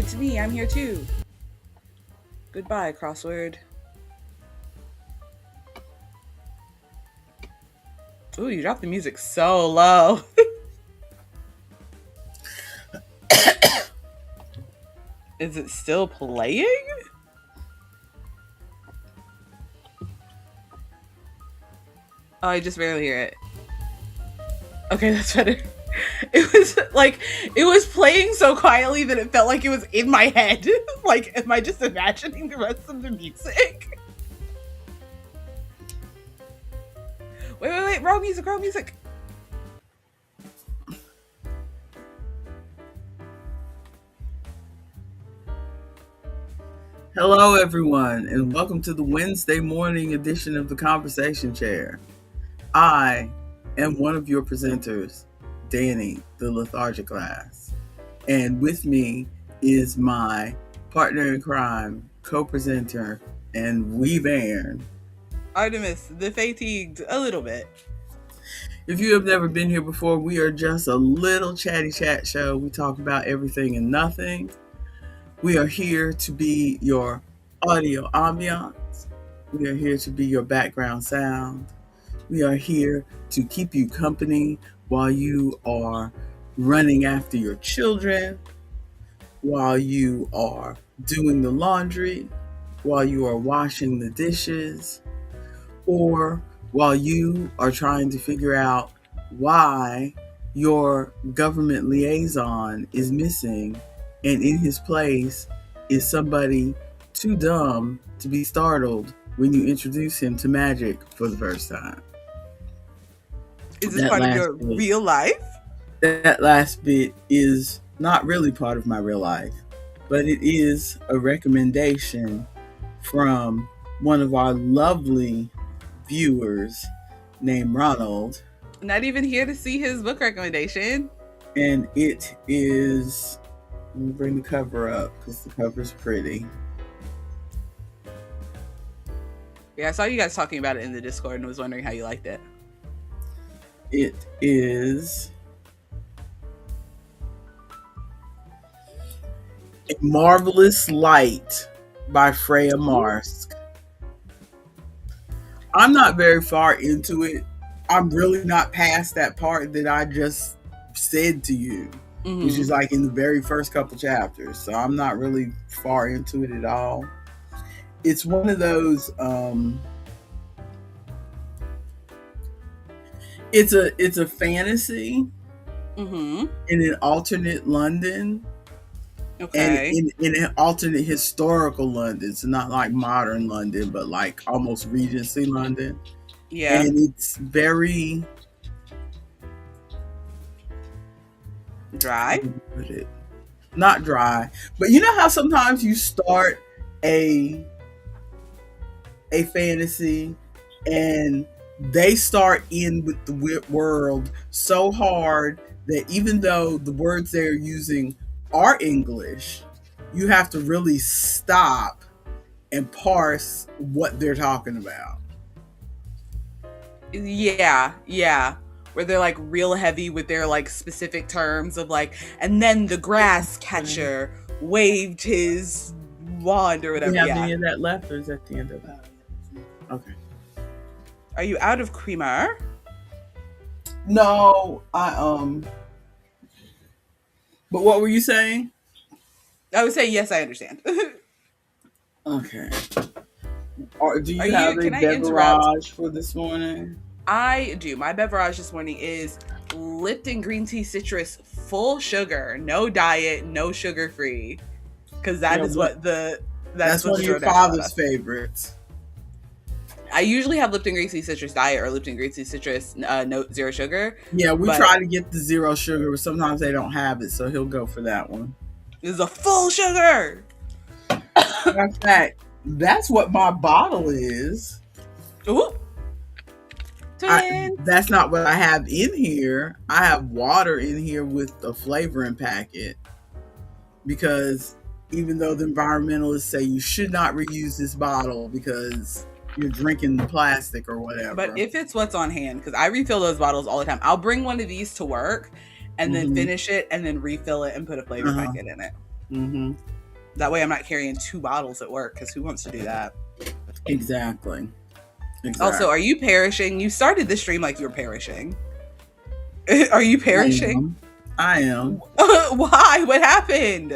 It's me, I'm here too. Goodbye, crossword. Ooh, you dropped the music so low. Is it still playing? Oh, I just barely hear it. Okay, that's better. It was playing so quietly that it felt like it was in my head. Like, am I just imagining the rest of the music? Wait, wrong music. Hello, everyone, and welcome to the Wednesday morning edition of the Conversation Chair. I am one of your presenters, Dani, the lethargic glass, and with me is my partner in crime, co-presenter, and weave-airn, Artemis, the fatigued a little bit. If you have never been here before, we are just a little chatty chat show. We talk about everything and nothing. We are here to be your audio ambiance. We are here to be your background sound. We are here to keep you company while you are running after your children, while you are doing the laundry, while you are washing the dishes, or while you are trying to figure out why your government liaison is missing, and in his place is somebody too dumb to be startled when you introduce him to magic for the first time. Is this part of your real life? That last bit is not really part of my real life, but it is a recommendation from one of our lovely viewers named Ronald. Not even here to see his book recommendation. And it is... Let me bring the cover up because the cover's pretty. Yeah, I saw you guys talking about it in the Discord and was wondering how you liked it. It is A Marvelous Light by Freya Marsk. I'm not very far into it. I'm really not past that part that I just said to you. Mm-hmm. Which is like in the very first couple chapters. So I'm not really far into it at all. It's one of those, it's a fantasy in an alternate London. Okay. And in an alternate historical London. So not like modern London, but like almost Regency London. Yeah. And it's very... dry? Not dry, but you know how sometimes you start a fantasy and they start in with the world so hard that even though the words they're using are English, you have to really stop and parse what they're talking about. Yeah. Where they're like real heavy with their like specific terms of like, and then the grass catcher waved his wand or whatever. Do you have any of that left, or is that the end of that? Okay. Are you out of creamer? No, But what were you saying? I would say yes, I understand. Okay. Do you have a beverage for this morning? I do. My beverage this morning is Lipton green tea citrus, full sugar, no diet, no sugar free, because that's one of your father's favorites. I usually have Lipton green tea citrus diet or Lipton green tea citrus no zero sugar. Yeah, we try to get the zero sugar, but sometimes they don't have it, so he'll go for that one. This is a full sugar. In fact, that's what my bottle is. Ooh. That's not what I have in here. I have water in here with a flavoring packet, because even though the environmentalists say you should not reuse this bottle because you're drinking the plastic or whatever. But if it's what's on hand, because I refill those bottles all the time. I'll bring one of these to work and then finish it and then refill it and put a flavor packet in it. Mm-hmm. That way I'm not carrying 2 bottles at work, because who wants to do that? Exactly. Also, are you perishing? You started the stream like you were perishing. Are you perishing? I am. Why? What happened?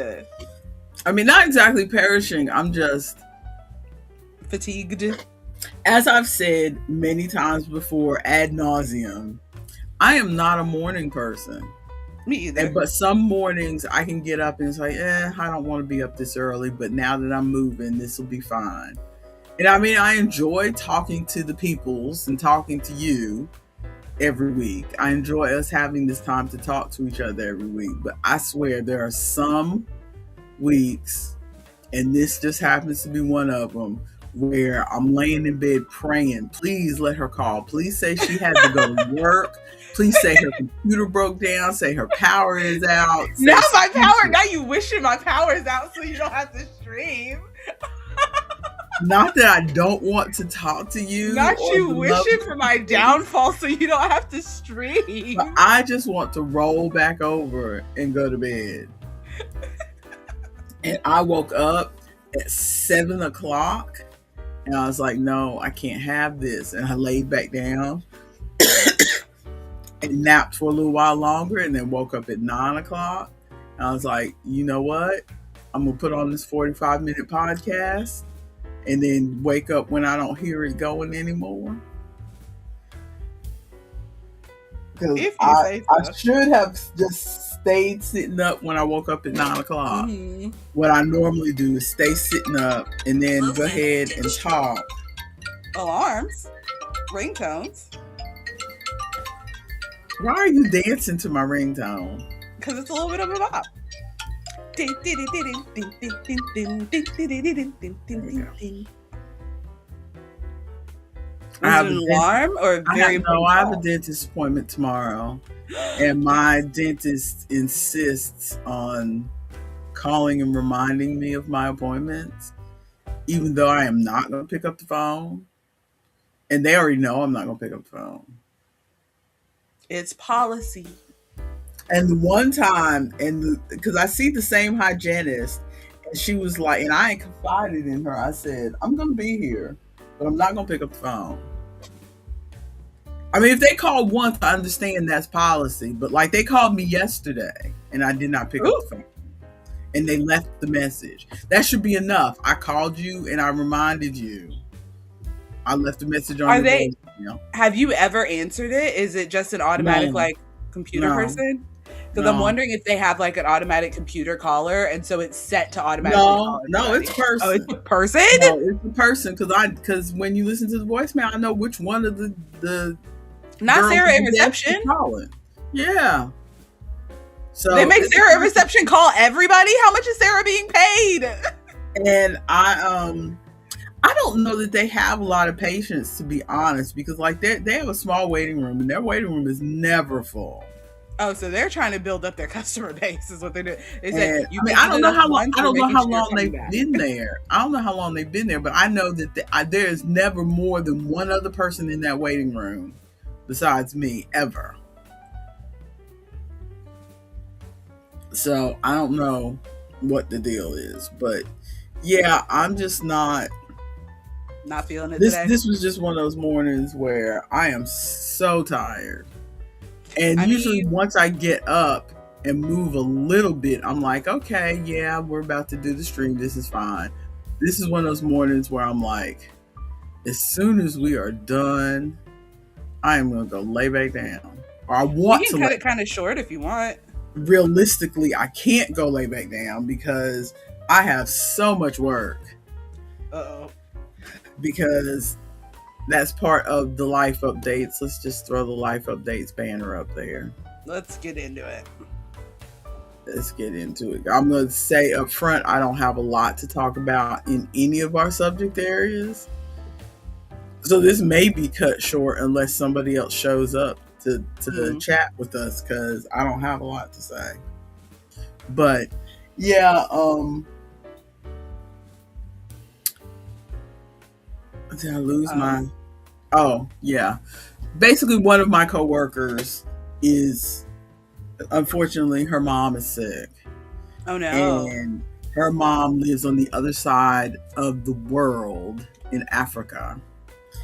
I mean, not exactly perishing. I'm just fatigued. As I've said many times before, ad nauseum, I am not a morning person. Me either. But some mornings I can get up and it's like, I don't want to be up this early, but now that I'm moving, this will be fine. And I mean, I enjoy talking to the peoples and talking to you every week. I enjoy us having this time to talk to each other every week. But I swear there are some weeks, and this just happens to be one of them, where I'm laying in bed praying, please let her call. Please say she had to go to work. Please say her computer broke down. Say her power is out. Now my power, now you wishing my power is out so you don't have to stream. Not that I don't want to talk to you. Not you wishing for my downfall so you don't have to stream. But I just want to roll back over and go to bed. And I woke up at 7 o'clock and I was like, no, I can't have this. And I laid back down and napped for a little while longer and then woke up at 9 o'clock. And I was like, you know what? I'm going to put on this 45-minute podcast and then wake up when I don't hear it going anymore. Because I should have just stayed sitting up when I woke up at 9 o'clock. Mm-hmm. What I normally do is stay sitting up and then go ahead and talk. Alarms, ringtones. Why are you dancing to my ringtone? Because it's a little bit of a bop. Is it an alarm or very important? I have a dentist appointment tomorrow, and my dentist insists on calling and reminding me of my appointments, even though I am not going to pick up the phone, and they already know I'm not going to pick up the phone. It's policy. And the one time, because I see the same hygienist, and she was like, and I ain't confided in her. I said, I'm going to be here, but I'm not going to pick up the phone. I mean, if they call once, I understand that's policy. But like they called me yesterday, and I did not pick up the phone. And they left the message. That should be enough. I called you, and I reminded you. I left a message on your voicemail. Have you ever answered it? Is it just an automatic, computer person? Because I'm wondering if they have like an automatic computer caller, and so it's set to automatically call. No, it's a person. Oh, it's a person? No, it's a person. Because when you listen to the voicemail, I know which one of the not Sarah at reception. Yeah. So they make Sarah at reception call everybody. How much is Sarah being paid? And I don't know that they have a lot of patience, to be honest, because like they have a small waiting room, and their waiting room is never full. Oh, so they're trying to build up their customer base, is what they're doing. I don't know how long. I don't know how long they've been there. I don't know how long they've been there, but I know that there is never more than one other person in that waiting room besides me ever. So I don't know what the deal is, but yeah, I'm just not feeling it today. This was just one of those mornings where I am so tired. And usually once I get up and move a little bit, I'm like, okay, yeah, we're about to do the stream. This is fine. This is one of those mornings where I'm like, as soon as we are done, I am going to go lay back down. Or I want to. You can cut it kind of short if you want. Realistically, I can't go lay back down because I have so much work. Uh-oh. Because that's part of the life updates. Let's just throw the life updates banner up there. Let's get into it. I'm going to say up front, I don't have a lot to talk about in any of our subject areas. So this may be cut short unless somebody else shows up to chat with us, because I don't have a lot to say. But yeah, did I lose my... Oh, yeah. Basically, one of my coworkers is, unfortunately, her mom is sick. Oh no. And her mom lives on the other side of the world in Africa.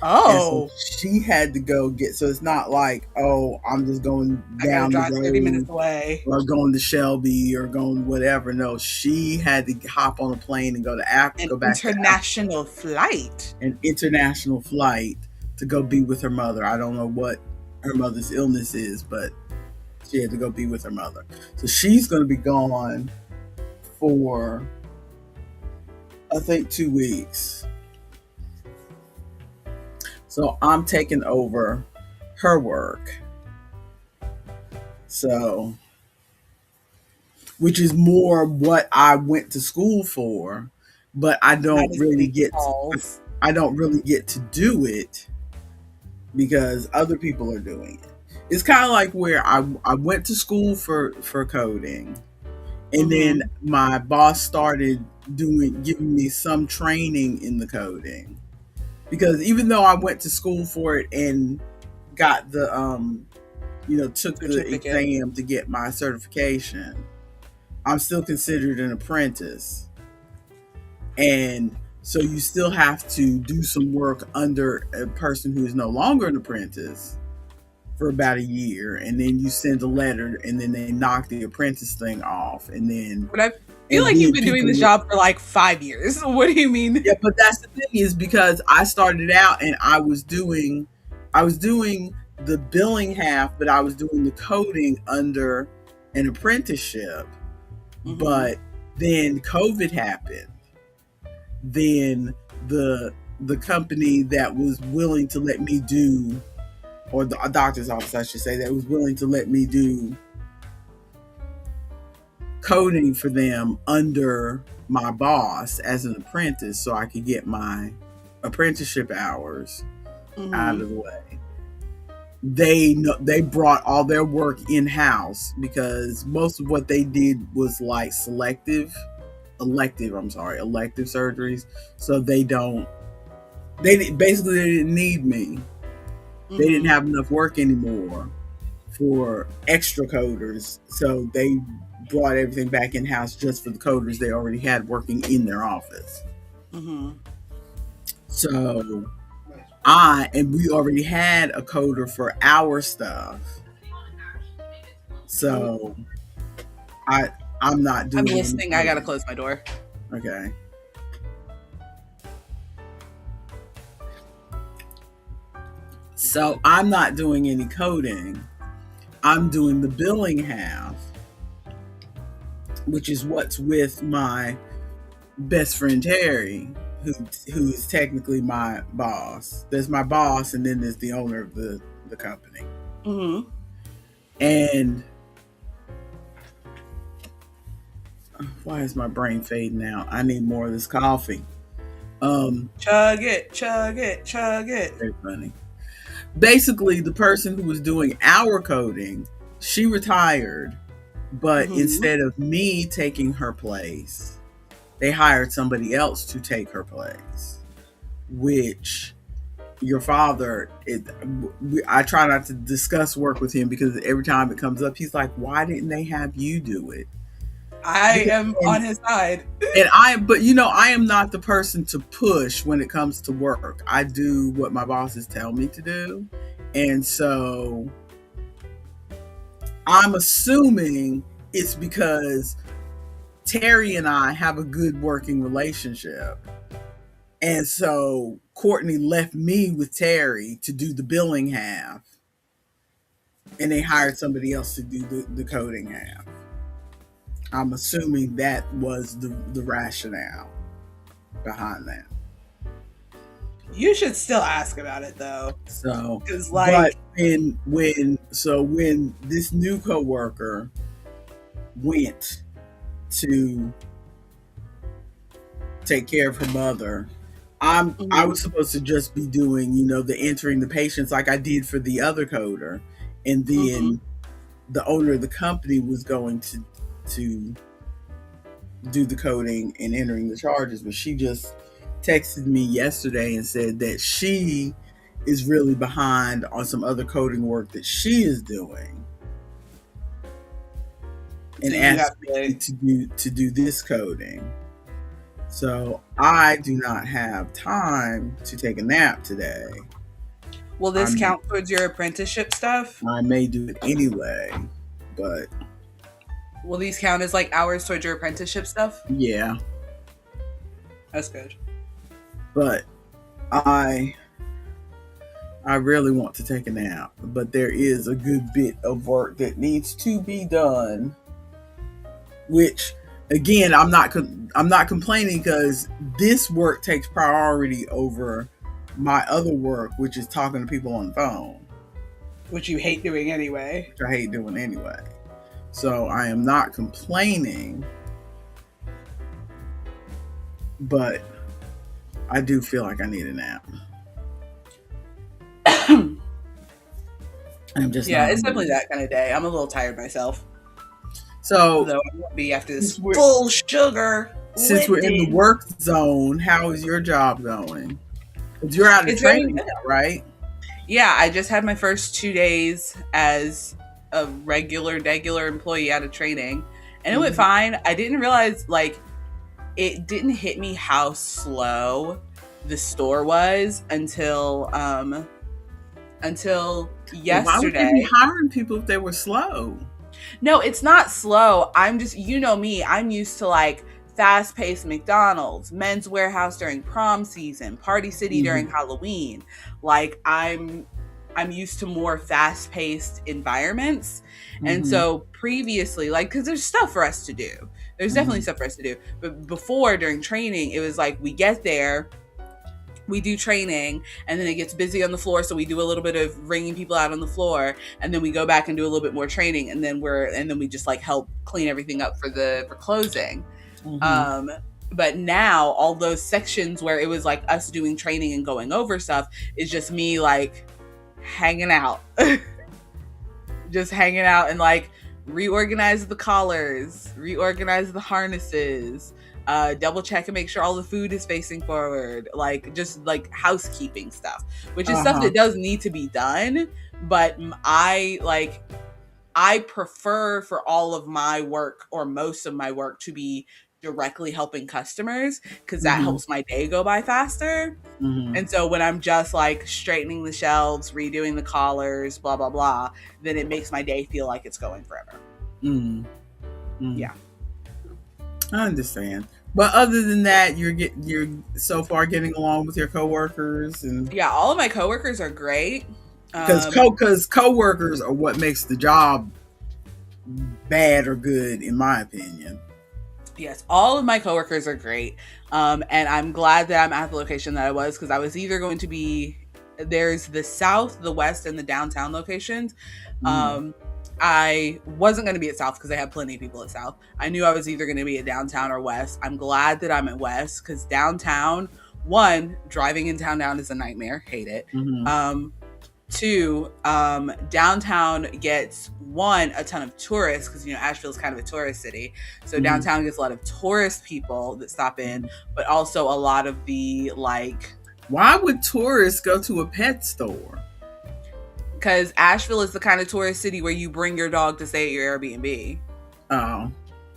And so Oh. she had to go get, so it's not like, oh, I'm just going I gotta down the drive 30 minutes road away. or going to Shelby or going whatever. No, she had to hop on a plane and go to Africa, An go back to international flight. an international flight to go be with her mother. I don't know what her mother's illness is, but she had to go be with her mother. So she's going to be gone for, I think, 2 weeks. So I'm taking over her work. So, which is more what I went to school for, but I don't really get to do it because other people are doing it. It's kind of like where I went to school for coding, and then my boss started giving me some training in the coding, because even though I went to school for it and got the took the exam to get my certification, I'm still considered an apprentice. And so you still have to do some work under a person who is no longer an apprentice for about a year, and then you send a letter, and then they knock the apprentice thing off, and then. But I feel like you've been doing this job for like 5 years. What do you mean? Yeah, but that's the thing, is because I started out and I was doing the billing half, but I was doing the coding under an apprenticeship. But then COVID happened. Then the company that was willing to let me do, or the doctor's office, I should say, that was willing to let me do coding for them under my boss as an apprentice, so I could get my apprenticeship hours out of the way. They brought all their work in-house, because most of what they did was like elective surgeries. So they didn't need me. They didn't have enough work anymore for extra coders. So they brought everything back in-house just for the coders they already had working in their office. So we already had a coder for our stuff. So I'm not doing. I'm listening. I gotta close my door. Okay. So I'm not doing any coding. I'm doing the billing half, which is what's with my best friend Terry, who is technically my boss. There's my boss, and then there's the owner of the company. And why is my brain fading out? I need more of this coffee. Chug it, chug it, chug it. Very funny. Basically, the person who was doing our coding, she retired, but instead of me taking her place, they hired somebody else to take her place, which your father, I try not to discuss work with him, because every time it comes up, he's like, why didn't they have you do it? I am on his side. But I am not the person to push when it comes to work. I do what my bosses tell me to do. And so I'm assuming it's because Terry and I have a good working relationship. And so Courtney left me with Terry to do the billing half, and they hired somebody else to do the coding half. I'm assuming that was the rationale behind that. You should still ask about it, though. So, like, but when this new coworker went to take care of her mother, I was supposed to just be doing, the entering the patients like I did for the other coder, and then the owner of the company was going to do the coding and entering the charges. But she just texted me yesterday and said that she is really behind on some other coding work that she is doing. and ask me to do this coding. So I do not have time to take a nap today. Will this count towards your apprenticeship stuff? I may do it anyway, but will these count as like hours towards your apprenticeship stuff? Yeah. That's good. But I really want to take a nap, but there is a good bit of work that needs to be done, which again, I'm not complaining because this work takes priority over my other work, which is talking to people on the phone, which you hate doing anyway. Which I hate doing anyway. So I am not complaining, but I do feel like I need a nap. It's definitely that kind of day. I'm a little tired myself. So though I won't be after this full sugar. Since we're in the work zone, how is your job going? You're out of training now, right? Yeah, I just had my first 2 days as a regular employee out of training, and it went fine. I didn't realize, like, it didn't hit me how slow the store was until yesterday. Why would they be hiring people if they were slow? No, it's not slow. I'm just, you know me, I'm used to like fast-paced McDonald's, Men's Warehouse during prom season, Party City during Halloween. Like I'm used to more fast-paced environments. And so previously, like, because there's stuff for us to do. There's definitely stuff for us to do. But before, during training, it was like we get there, we do training, and then it gets busy on the floor, so we do a little bit of ringing people out on the floor, and then we go back and do a little bit more training, and then we just like help clean everything up for closing. But now all those sections where it was like us doing training and going over stuff is just me like hanging out. Just hanging out and like reorganize the collars, reorganize the harnesses, double check and make sure all the food is facing forward, like just like housekeeping stuff, which is stuff that does need to be done. But I prefer for all of my work or most of my work to be directly helping customers, because that helps my day go by faster. And so when I'm just like straightening the shelves, redoing the collars, blah blah blah, then it makes my day feel like it's going forever. Yeah, I understand. But other than that, you're so far getting along with your coworkers, and all of my coworkers are great. Because coworkers are what makes the job bad or good, in my opinion. Yes, all of my coworkers are great. And I'm glad that I'm at the location that I was, because I was either going to be, there's the South, the West, and the downtown locations. I wasn't going to be at South because I had plenty of people at South. I knew I was either going to be at downtown or West. I'm glad that I'm at West, because downtown, one, driving in downtown is a nightmare. Hate it. Two, downtown gets a ton of tourists, because Asheville's kind of a tourist city, so downtown gets a lot of tourist people that stop in, but also a lot of the like. Why would tourists go to a pet store? Because Asheville is the kind of tourist city where you bring your dog to stay at your Airbnb. Oh,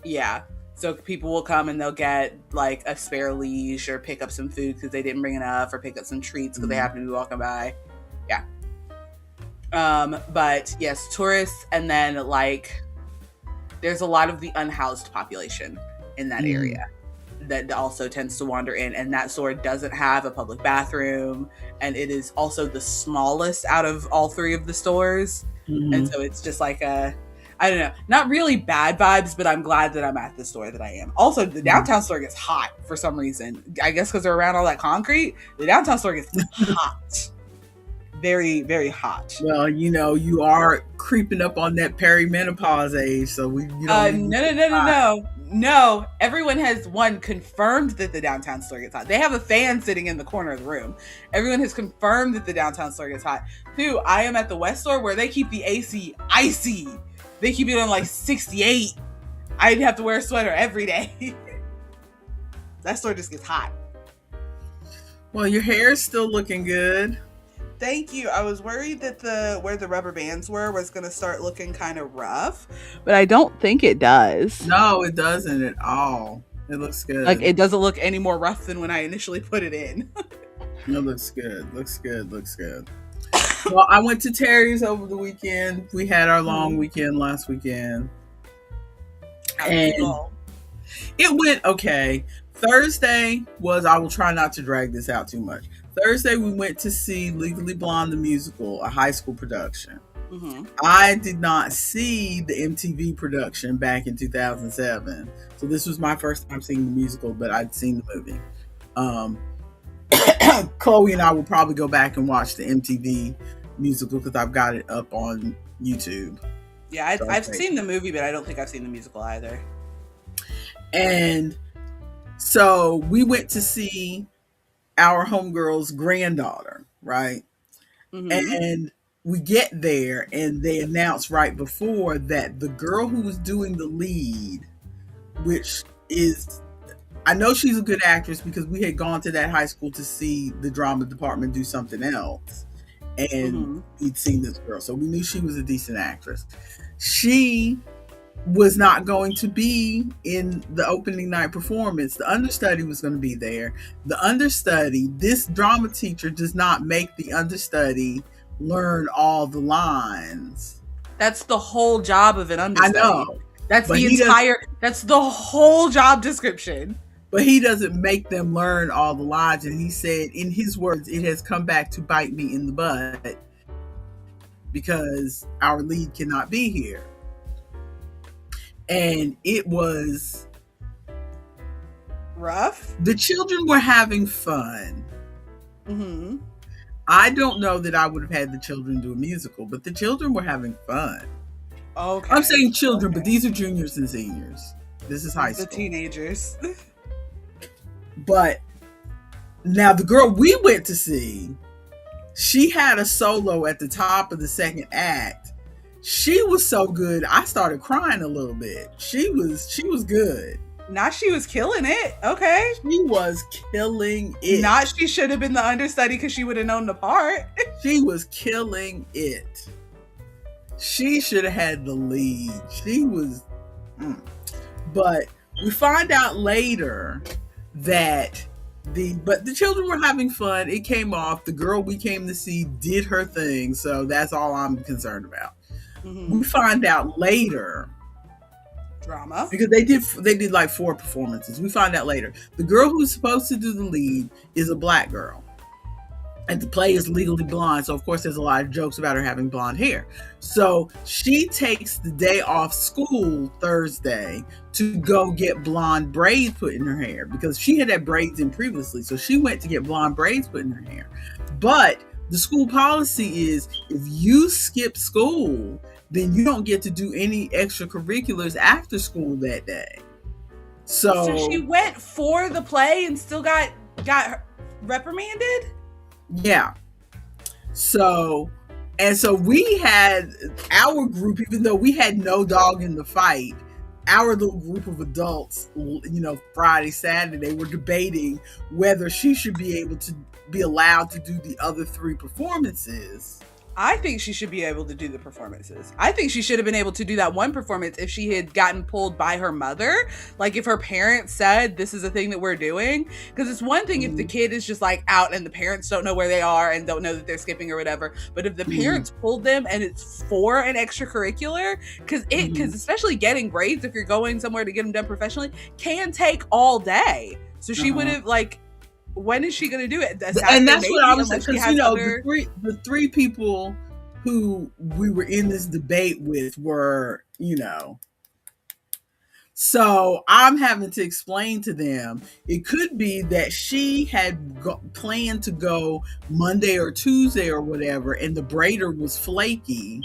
yeah. So people will come and they'll get like a spare leash or pick up some food because they didn't bring enough, or pick up some treats because they happen to be walking by. Yeah. But yes, tourists, and then like there's a lot of the unhoused population in that area that also tends to wander in, and that store doesn't have a public bathroom, and it is also the smallest out of all three of the stores. And so it's just like I don't know, not really bad vibes, but I'm glad that I'm at the store that I am. Also, the downtown store gets hot for some reason. I guess because they're around all that concrete. The downtown store gets hot. Very, very hot. Well, you are creeping up on that perimenopause age, so No. Everyone has confirmed that the downtown store gets hot. They have a fan sitting in the corner of the room. Everyone has confirmed that the downtown store gets hot. Two, I am at the West store where they keep the AC icy. They keep it on like 68. I'd have to wear a sweater every day. That store just gets hot. Well, your hair is still looking good. Thank you. I was worried that where the rubber bands were was going to start looking kind of rough, but I don't think it does. No, it doesn't at all. It looks good. Like, it doesn't look any more rough than when I initially put it in. It looks good. Looks good. Looks good. Well, I went to Terry's over the weekend. We had our long weekend last weekend. And it went okay. Thursday was, I will try not to drag this out too much. Thursday, we went to see Legally Blonde, the musical, a high school production. Mm-hmm. I did not see the MTV production back in 2007. So this was my first time seeing the musical, but I'd seen the movie. Chloe and I will probably go back and watch the MTV musical because I've got it up on YouTube. Yeah, I've seen the movie, but I don't think I've seen the musical either. And so we went to see our homegirl's granddaughter, right? Mm-hmm. And we get there and they announced right before that the girl who was doing the lead, which is, I know she's a good actress because we had gone to that high school to see the drama department do something else. And we'd seen this girl. So we knew she was a decent actress. She was not going to be in the opening night performance. The understudy was going to be there. The understudy, this drama teacher does not make the understudy learn all the lines. That's the whole job of an understudy. I know. That's that's the whole job description. But he doesn't make them learn all the lines. And he said, in his words, it has come back to bite me in the butt because our lead cannot be here. And it was rough. The children were having fun. Mm-hmm. I don't know that I would have had the children do a musical, but the children were having fun. Okay. I'm saying children, but these are juniors and seniors. This is high school. The teenagers. But now the girl we went to see, she had a solo at the top of the second act. She was so good, I started crying a little bit. She was good. Not she was killing it. Okay. She was killing it. Not she should have been the understudy because she would have known the part. She was killing it. She should have had the lead. She was... But we find out later that the children were having fun. It came off. The girl we came to see did her thing. So that's all I'm concerned about. Mm-hmm. We find out later... Drama. Because they did like 4 performances. We find out later. The girl who's supposed to do the lead is a black girl. And the play is Legally Blonde. So, of course, there's a lot of jokes about her having blonde hair. So, she takes the day off school Thursday to go get blonde braids put in her hair. Because she had braids in previously. So, she went to get blonde braids put in her hair. But the school policy is if you skip school, then you don't get to do any extracurriculars after school that day. So she went for the play and still got reprimanded? Yeah. So we had our group, even though we had no dog in the fight, our little group of adults, Friday, Saturday, were debating whether she should be able to be allowed to do the other 3 performances. I think she should be able to do the performances. I think she should have been able to do that one performance if she had gotten pulled by her mother. Like if her parents said, this is a thing that we're doing. Because it's one thing if the kid is just like out and the parents don't know where they are and don't know that they're skipping or whatever. But if the parents pulled them and it's for an extracurricular, because especially getting braids, if you're going somewhere to get them done professionally, can take all day. So she would have when is she going to do it? And that's what I was saying. Because, the 3 people who we were in this debate with were, So I'm having to explain to them, it could be that she had planned to go Monday or Tuesday or whatever, and the braider was flaky,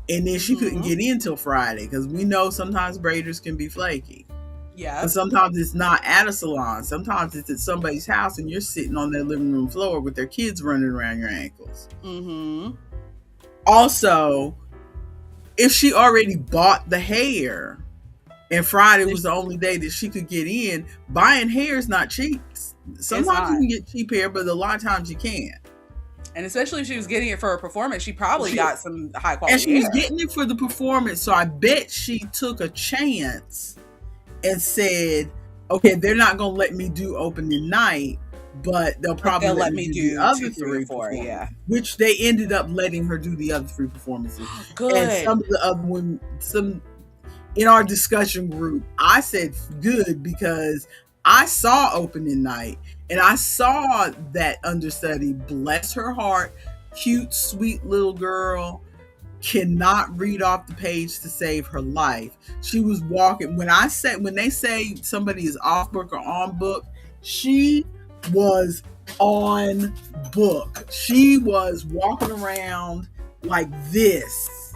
and then she couldn't get in till Friday, because we know sometimes braiders can be flaky. Yeah. But sometimes it's not at a salon. Sometimes it's at somebody's house and you're sitting on their living room floor with their kids running around your ankles. Mm-hmm. Also, if she already bought the hair and Friday was the only day that she could get in, buying hair is not cheap. Sometimes you can get cheap hair, but a lot of times you can't. And especially if she was getting it for a performance, she probably got some high quality and she was hair. getting it for the performance. So I bet she took a chance and said, okay, they're not going to let me do opening night, but they'll probably let me do the other 3 performances. Yeah. Which they ended up letting her do the other 3 performances. Good. And some of the other women, in our discussion group, I said good because I saw opening night and I saw that understudy, bless her heart, cute, sweet little girl, cannot read off the page to save her life. She was walking. When they say somebody is off book or on book, she was on book. She was walking around like this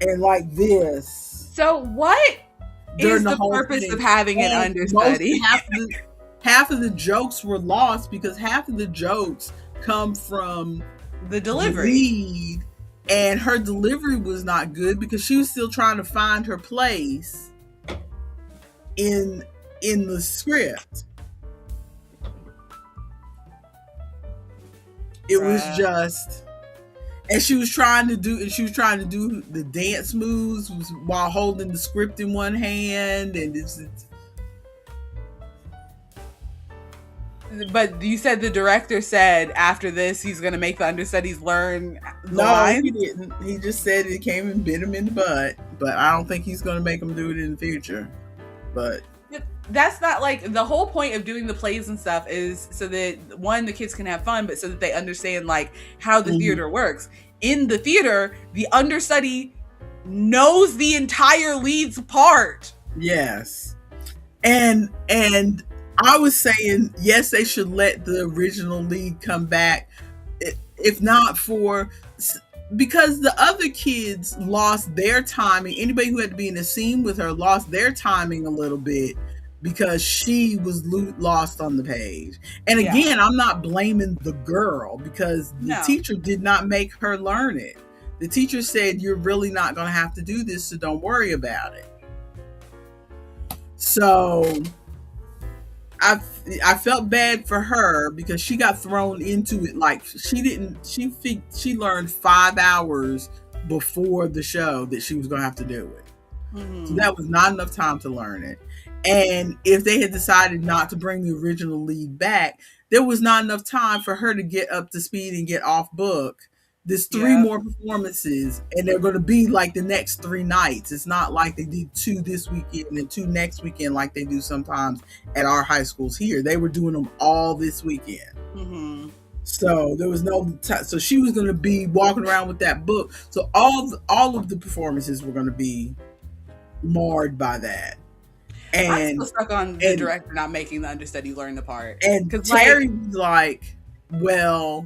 and like this. So what is the purpose of having an understudy? Half of the jokes were lost because half of the jokes come from the delivery. The lead, and her delivery was not good because she was still trying to find her place in the script. It was just, and she was trying to do the dance moves while holding the script in one hand, and it's But you said the director said after this he's going to make the understudies learn the lines? He didn't. He just said it came and bit him in the butt. But I don't think he's going to make them do it in the future. But that's not like the whole point of doing the plays and stuff is so that one, the kids can have fun, but so that they understand like how the theater works. In the theater, the understudy knows the entire lead's part. Yes, and I was saying, yes, they should let the original lead come back, if not for, because the other kids lost their timing. Anybody who had to be in a scene with her lost their timing a little bit because she was lost on the page. And again, I'm not blaming the girl because the teacher did not make her learn it. The teacher said, you're really not going to have to do this, so don't worry about it. So I felt bad for her because she got thrown into it like she learned 5 hours before the show that she was going to have to do it. So that was not enough time to learn it. And if they had decided not to bring the original lead back, there was not enough time for her to get up to speed and get off book. There's 3 more performances, and they're going to be like the next 3 nights. It's not like they did 2 this weekend and 2 next weekend like they do sometimes at our high schools here. They were doing them all this weekend. So there was no time. So she was going to be walking around with that book. So all of the performances were going to be marred by that. And I'm still stuck on the director not making the understudy learn the part. And Terry was like, well,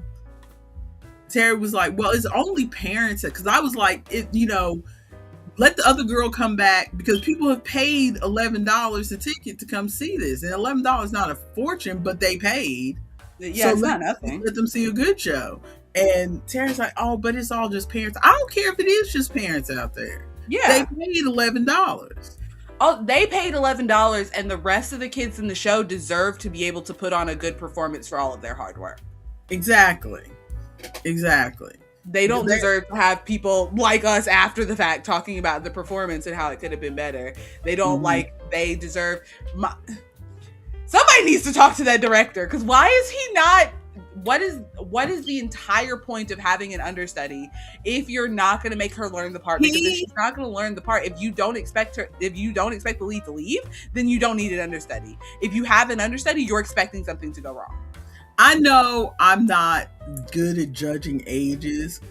it's only parents. Because I was like, let the other girl come back because people have paid $11 a ticket to come see this. And $11 is not a fortune, but they paid. Yeah, so it's not nothing. Let them see a good show. And Terry's like, oh, but it's all just parents. I don't care if it is just parents out there. Yeah. They paid $11. Oh, they paid $11, and the rest of the kids in the show deserve to be able to put on a good performance for all of their hard work. Exactly. They don't deserve to have people like us after the fact talking about the performance and how it could have been better. They don't they deserve... Somebody needs to talk to that director, because why is he not... What is the entire point of having an understudy if you're not going to make her learn the part? Because if she's not going to learn the part, if you don't expect the lead to leave, then you don't need an understudy. If you have an understudy, you're expecting something to go wrong. I know I'm not good at judging ages,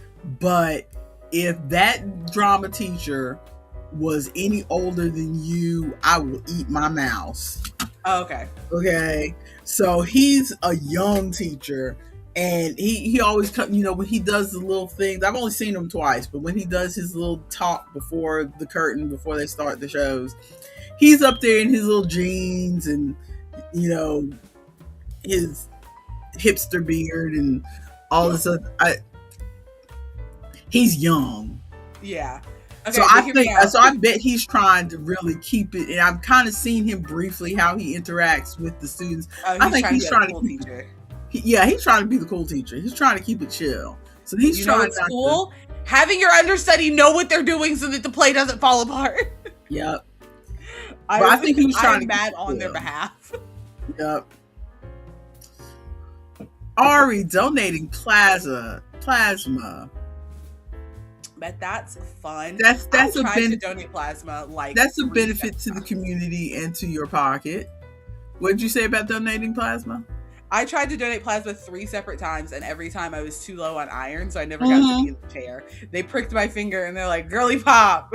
but if that drama teacher was any older than you, I will eat my mouse. Oh, okay. Okay. So he's a young teacher, and he always comes, when he does the little things. I've only seen him twice, but when he does his little talk before the curtain, before they start the shows, he's up there in his little jeans and, his hipster beard and all this stuff. He's young. Yeah. Okay, so I bet he's trying to really keep it, and I've kind of seen him briefly how he interacts with the students. I think he's trying to keep it. He's trying to be the cool teacher. He's trying to keep it chill. So he's trying what's cool? Having your understudy know what they're doing so that the play doesn't fall apart. Yep. I think he was trying to mad on their behalf. Yep. Ari donating plasma. But that's fun. That's a benefit to donate plasma. That's a benefit to the community and to your pocket. What did you say about donating plasma? I tried to donate plasma 3 separate times, and every time I was too low on iron, so I never got to be in the chair. They pricked my finger, and they're like, "Girly pop."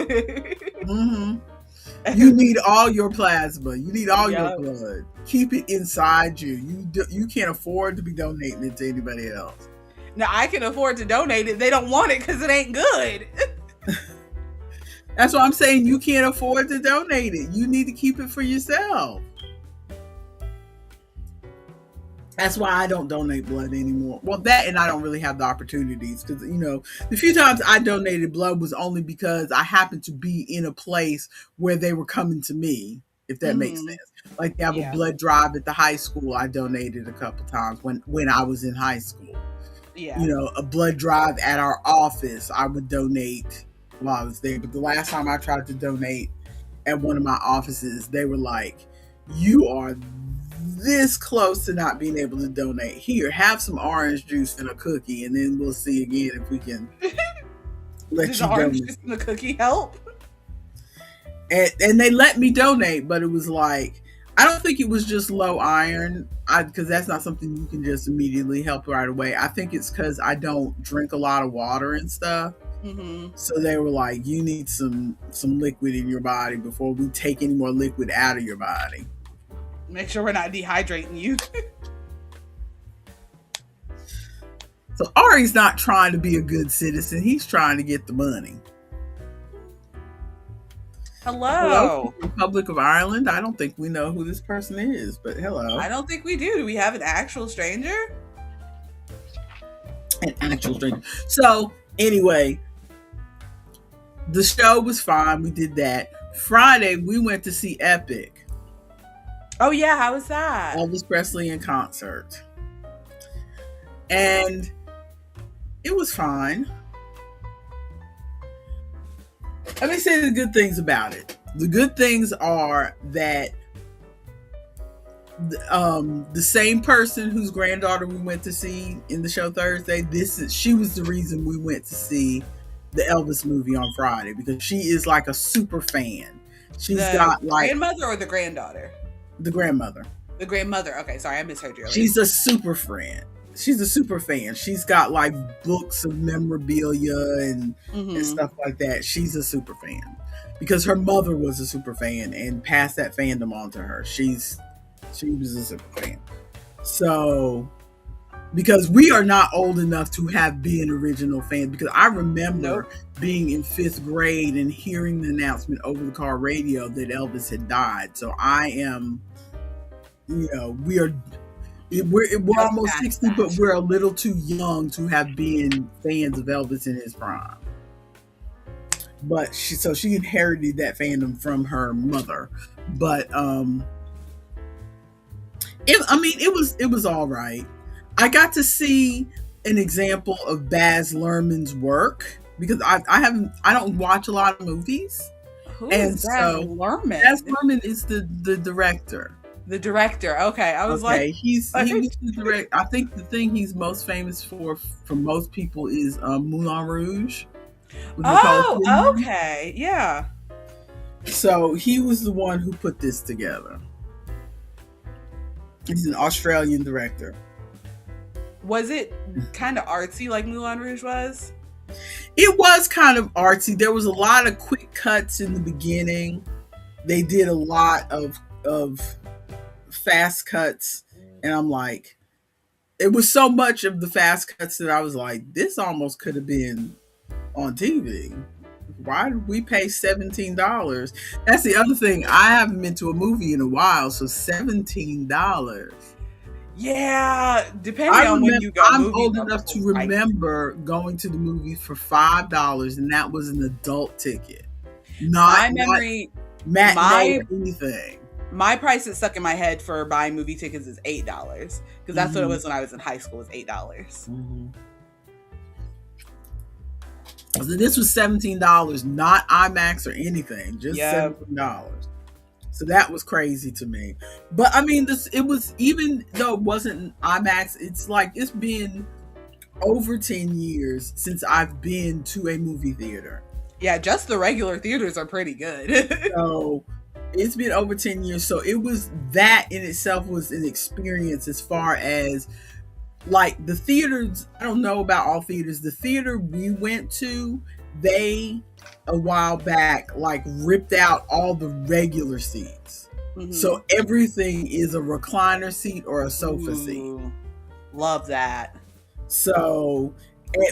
You need all your plasma. You need all your blood. Keep it inside you. You can't afford to be donating it to anybody else. Now, I can afford to donate it. They don't want it because it ain't good. That's what I'm saying. You can't afford to donate it. You need to keep it for yourself. That's why I don't donate blood anymore. Well, that and I don't really have the opportunities because, the few times I donated blood was only because I happened to be in a place where they were coming to me, if that makes sense. Like they have a blood drive at the high school. I donated a couple times when I was in high school. Yeah. A blood drive at our office, I would donate while I was there. But the last time I tried to donate at one of my offices, they were like, "You are this close to not being able to donate. Here, have some orange juice and a cookie, and then we'll see again if we can let you donate." Orange juice and a cookie help? And they let me donate, but it was like, I don't think it was just low iron, because that's not something you can just immediately help right away. I think it's because I don't drink a lot of water and stuff. So they were like, "You need some liquid in your body before we take any more liquid out of your body. Make sure we're not dehydrating you." So Ari's not trying to be a good citizen. He's trying to get the money. Hello, Republic of Ireland. I don't think we know who this person is, but hello. I don't think we do. Do we have an actual stranger? An actual stranger. So anyway, the show was fine. We did that. Friday, we went to see Epic. Oh yeah, how was that? Elvis Presley in concert. And it was fine. Let me say the good things about it. The good things are that the same person whose granddaughter we went to see in the show Thursday, she was the reason we went to see the Elvis movie on Friday, because she is like a super fan. She's got like grandmother or the granddaughter? The grandmother. The grandmother. Okay, sorry, I misheard you earlier. She's a super fan. She's a super fan. She's got like books of memorabilia and stuff like that. She's a super fan because her mother was a super fan and passed that fandom on to her. She was a super fan. So, because we are not old enough to have been original fans, because I remember being in 5th grade and hearing the announcement over the car radio that Elvis had died. So I am, we're almost 60, but we're a little too young to have been fans of Elvis in his prime. But she inherited that fandom from her mother. But it was all right. I got to see an example of Baz Luhrmann's work because I don't watch a lot of movies. Who is Baz Luhrmann? Baz Luhrmann is the director. The director. Okay. I was like, he was the director. I think the thing he's most famous for most people is Moulin Rouge. Oh, okay. Yeah. So he was the one who put this together. He's an Australian director. Was it kind of artsy like Moulin Rouge was? It was kind of artsy. There was a lot of quick cuts in the beginning. They did a lot of fast cuts, and I'm like, it was so much of the fast cuts that I was like, this almost could have been on TV. Why did we pay $17? That's the other thing. I haven't been to a movie in a while, so $17. Yeah, depending on when you go. I'm old enough to remember going to the movie for $5, and that was an adult ticket. Not matinee or anything. My price that's stuck in my head for buying movie tickets is $8 because that's what it was when I was in high school. Was $8. Mm-hmm. So this was $17, not IMAX or anything, just $17. So that was crazy to me. But I mean, it was, even though it wasn't IMAX, it's like it's been over 10 years since I've been to a movie theater. Yeah, just the regular theaters are pretty good. So it's been over 10 years. So it was, that in itself was an experience as far as like the theaters. I don't know about all theaters. The theater we went to, they a while back like ripped out all the regular seats. Mm-hmm. So everything is a recliner seat or a sofa seat. Love that. So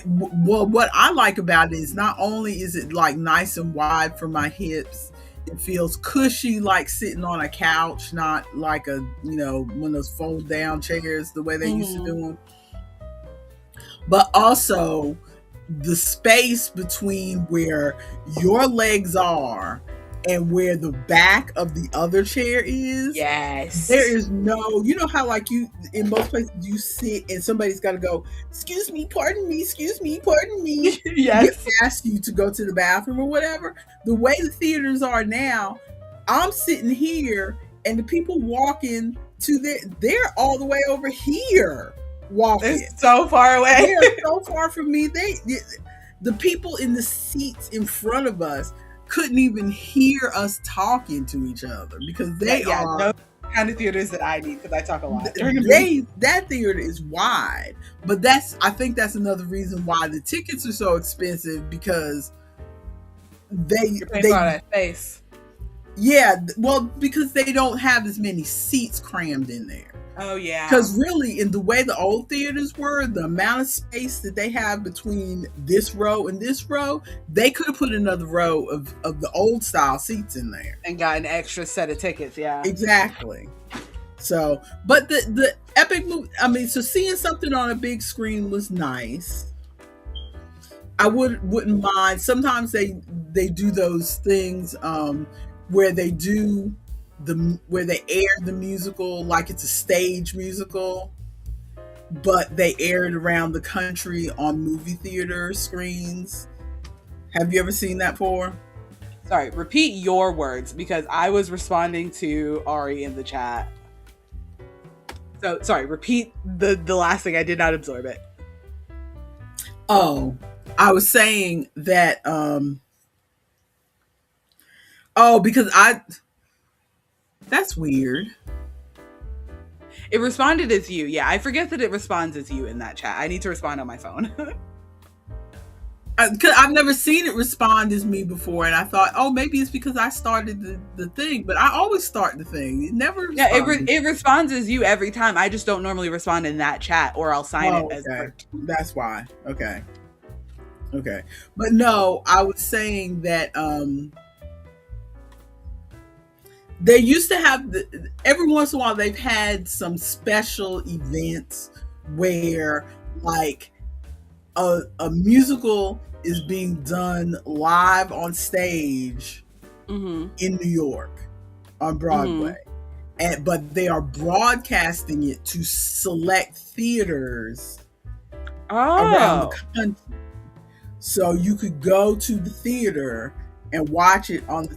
well, what I like about it is not only is it like nice and wide for my hips, it feels cushy like sitting on a couch, not like a, you know, one of those fold down chairs the way they used to do them. But also the space between where your legs are and where the back of the other chair is. Yes. There is no, you know how like you, in most places you sit and somebody's got to go, excuse me, pardon me, excuse me, pardon me. Yes. Ask you to go to the bathroom or whatever. The way the theaters are now, I'm sitting here and the people walking to they're all the way over here walking. It's so far away. They're so far from me. The people in the seats in front of us couldn't even hear us talking to each other because they are no kind of theaters that I need, because I talk a lot. That theater is wide, but I think that's another reason why the tickets are so expensive, because you're paying for all that space. Yeah, well, because they don't have as many seats crammed in there. Oh yeah. Because really, in the way the old theaters were, the amount of space that they have between this row and this row, they could have put another row of the old style seats in there and got an extra set of tickets. Yeah, exactly. So, but the epic movie, I mean, so seeing something on a big screen was nice. I wouldn't mind. Sometimes they do those things where they do where they air the musical like it's a stage musical, but they air it around the country on movie theater screens. Have you ever seen that before? Sorry, repeat your words, because I was responding to Ari in the chat. So sorry, repeat the last thing. I did not absorb it. Oh, I was saying that because that's weird. It responded as you. Yeah, I forget that it responds as you in that chat. I need to respond on my phone. Because I've never seen it respond as me before, and I thought, oh, maybe it's because I started the thing, but I always start the thing. It never responds. Yeah, it responds as you every time. I just don't normally respond in that chat, or I'll sign it as Bert. That's why. Okay. But no, I was saying that they used to have every once in a while they've had some special events where like a musical is being done live on stage in New York on Broadway. But they are broadcasting it to select theaters around the country. So you could go to the theater and watch it on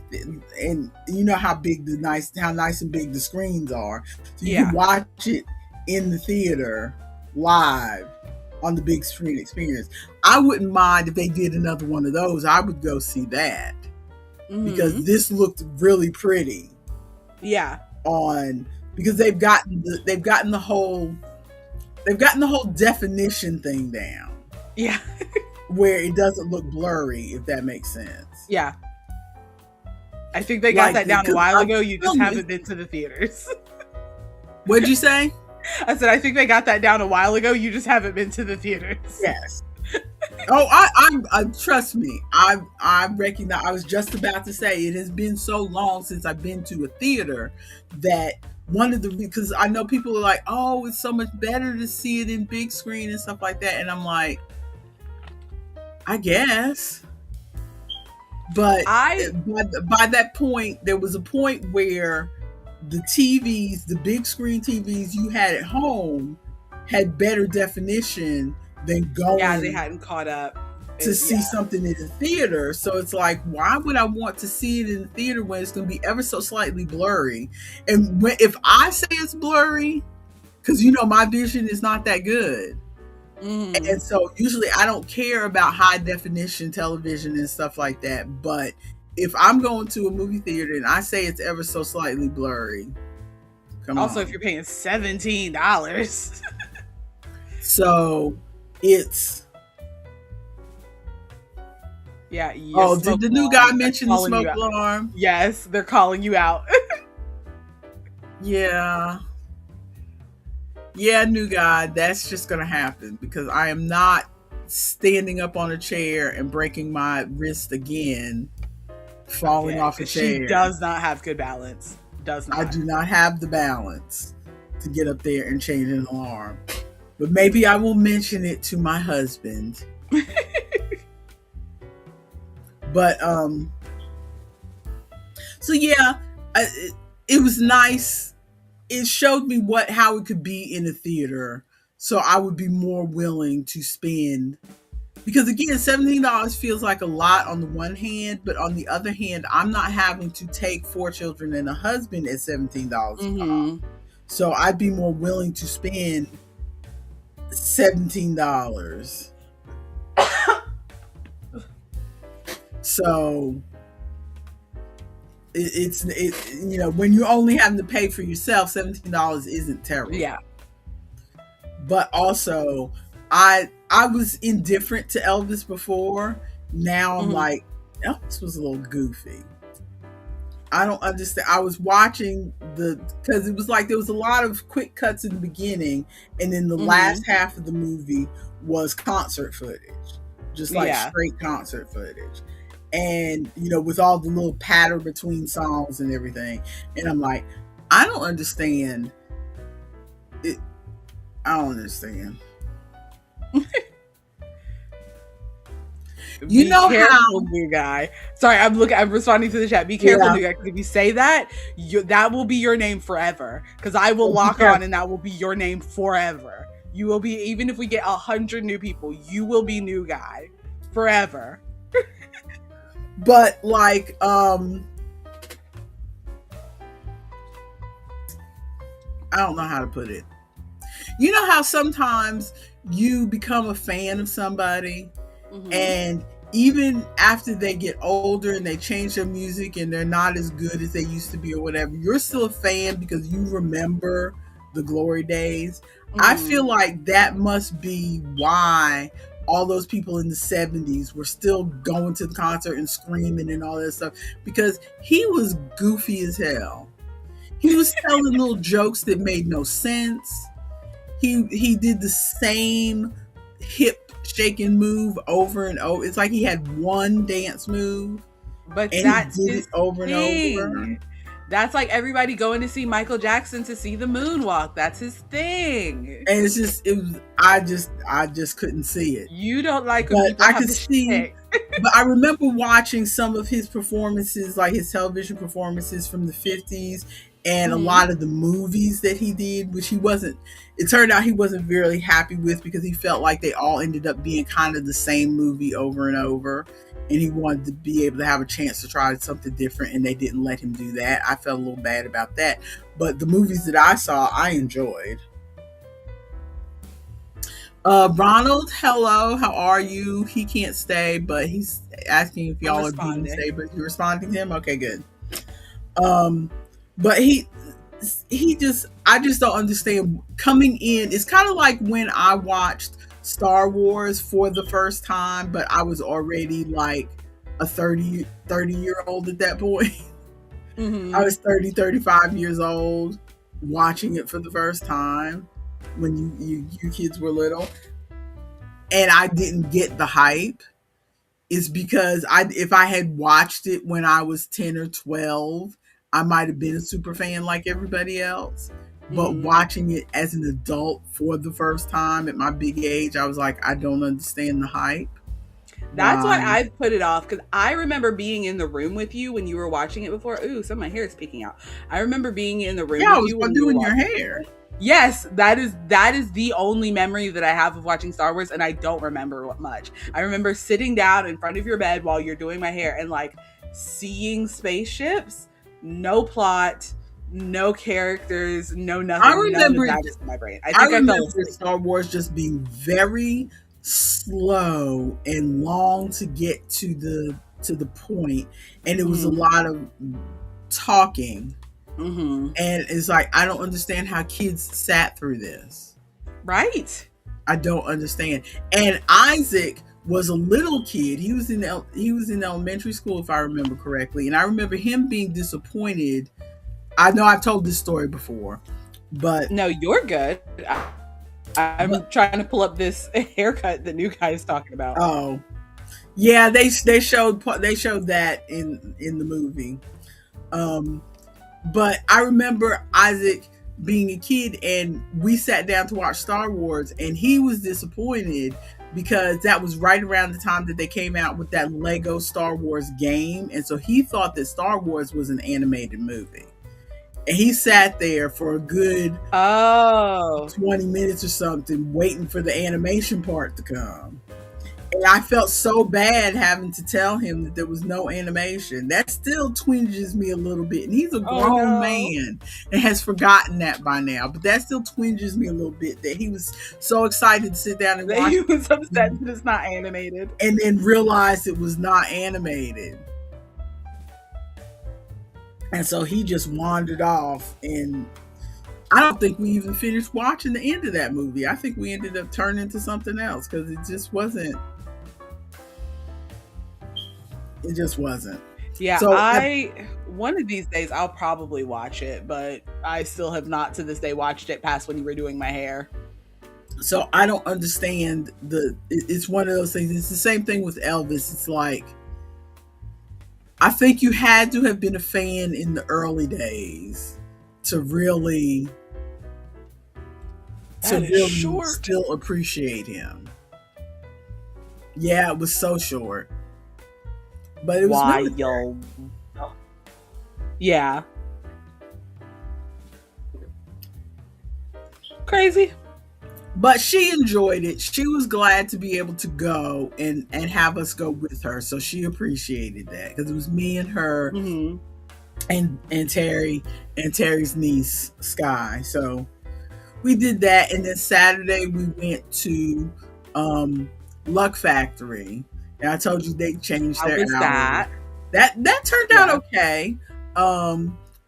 and you know how nice and big the screens are. So you can watch it in the theater live on the big screen experience. I wouldn't mind if they did another one of those. I would go see that because this looked really pretty. Yeah. Because they've gotten the whole definition thing down. Yeah. Where it doesn't look blurry, if that makes sense. Yeah. I think they got that down a while ago. You just haven't been to the theaters. What'd you say? I said, I think they got that down a while ago. You just haven't been to the theaters. Yes. Oh, I trust me. I recognize. I was just about to say it has been so long since I've been to a theater that because I know people are like, oh, it's so much better to see it in big screen and stuff like that, and I'm like, I guess. But by that point, there was a point where the TVs, the big screen TVs you had at home had better definition than Yeah, they going hadn't caught up. to see Yeah. something in the theater. So it's like, why would I want to see it in the theater when it's going to be ever so slightly blurry? And if I say it's blurry, because my vision is not that good. Mm-hmm. And so usually I don't care about high definition television and stuff like that. But if I'm going to a movie theater and I say it's ever so slightly blurry, come Also, on. if you're paying $17. So it's... Yeah. Oh, did the new guy mention the smoke alarm? alarm? Yes, they're calling you out. Yeah. Yeah, new guy, that's just going to happen because I am not standing up on a chair and breaking my wrist again, falling off a chair. She does not have good balance. Does not. I do not have the balance to get up there and change an alarm. But maybe I will mention it to my husband. But so yeah, it was nice. It showed me how it could be in a theater, so I would be more willing to spend. Because again, $17 feels like a lot on the one hand, but on the other hand, I'm not having to take 4 children and a husband at $17 Mm-hmm. So I'd be more willing to spend $17. So it's when you're only having to pay for yourself, $17 isn't terrible. Yeah. But also, I was indifferent to Elvis before. Now I'm like, Elvis was a little goofy. I don't understand. I was watching because it was like there was a lot of quick cuts in the beginning, and then the last half of the movie was concert footage, just like straight concert footage. And with all the little patter between songs and everything, and I'm like, I don't understand it. I don't understand. Be careful, new guy. Sorry, I'm responding to the chat. Be careful, new guy, because if you say that, that will be your name forever. Because I will lock on, and that will be your name forever. You will be, even if we get 100 new people, you will be new guy forever. But like, I don't know how to put it. You know how sometimes you become a fan of somebody, and even after they get older and they change their music and they're not as good as they used to be or whatever, you're still a fan because you remember the glory days. I feel like that must be why all those people in the 70s were still going to the concert and screaming and all that stuff, because he was goofy as hell. He was telling little jokes that made no sense. He did the same hip shaking move over and over. It's like he had one dance move, but and that's he did it over and over. That's like everybody going to see Michael Jackson to see the moonwalk. That's his thing. And I just couldn't see it. You don't like when people have the but I remember watching some of his performances, like his television performances from the 50s, and a lot of the movies that he did, which it turned out he wasn't really happy with, because he felt like they all ended up being kind of the same movie over and over. And he wanted to be able to have a chance to try something different, and they didn't let him do that. I felt a little bad about that. But the movies that I saw, I enjoyed. Ronald, hello, how are you? He can't stay, but he's asking if y'all are being stay, but you're responding to him? Okay, good. But I just don't understand coming in. It's kind of like when I watched Star Wars for the first time, but I was already like a 30-year-old at that point. I was 35 years old watching it for the first time when you kids were little, and I didn't get the hype. It's because if I had watched it when I was 10 or 12, I might have been a super fan like everybody else. But watching it as an adult for the first time at my big age, I was like, I don't understand the hype. That's why Why? I've put it off, because I remember being in the room with you when you were watching it before. Ooh, some of my hair is peeking out. I remember being in the room Yeah, I with was you about when you were doing your watching hair. it. Yes, that is the only memory that I have of watching Star Wars, and I don't remember what much. I remember sitting down in front of your bed while you're doing my hair and like seeing spaceships, no plot, no characters, no I nothing. None of remember that is in my brain. I I think I fell remember asleep. Star Wars just being very slow and long to get to the point, and it was a Mm-hmm. lot of talking. Mm-hmm. And it's like I don't understand how kids sat through this. Right. I don't understand. And Isaac was a little kid. He was in elementary school, if I remember correctly. And I remember him being disappointed. I know I've told this story before, but No, you're good. I'm but trying to pull up this haircut that new guy is talking about. oh yeah, they showed that in the movie. Um, but I remember Isaac being a kid, and we sat down to watch Star Wars, and he was disappointed because that was right around the time that they came out with that Lego Star Wars game, and so he thought that Star Wars was an animated movie. And he sat there for a good Oh, 20 minutes or something waiting for the animation part to come. And I felt so bad having to tell him that there was no animation. That still twinges me a little bit. And he's a oh grown no. man and has forgotten that by now. But that still twinges me a little bit that he was so excited to sit down and That watch he was upset that it's not animated. and then realized it was not animated. And so he just wandered off, and I don't think we even finished watching the end of that movie. I think we ended up turning to something else because it just wasn't. It just wasn't. Yeah, So one of these days I'll probably watch it, but I still have not to this day watched it past when you were doing my hair. so I don't understand it's one of those things. It's the same thing with Elvis. It's like I think you had to have been a fan in the early days to really That is short. still appreciate him. Yeah, it was so short. But it was really Wild. Yeah. Crazy. But she enjoyed it. She was glad to be able to go and have us go with her. So she appreciated that because it was me and her Mm-hmm. and Terry and Terry's niece Sky. So we did that, and then Saturday we went to Luck Factory, and I told you they changed How their was hours. that? That turned out okay.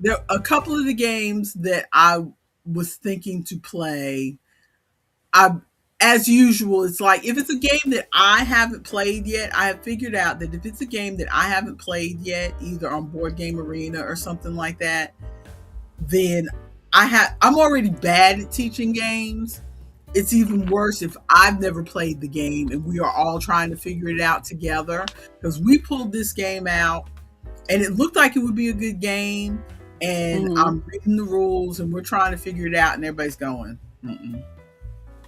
There are a couple of the games that I was thinking to play. As usual, it's like if it's a game that I haven't played yet, I have figured out that if it's a game that I haven't played yet, either on Board Game Arena or something like that, then I'm already bad at teaching games. It's even worse if I've never played the game and we are all trying to figure it out together, because we pulled this game out and it looked like it would be a good game, and I'm reading the rules and we're trying to figure it out, and everybody's going, mm-mm.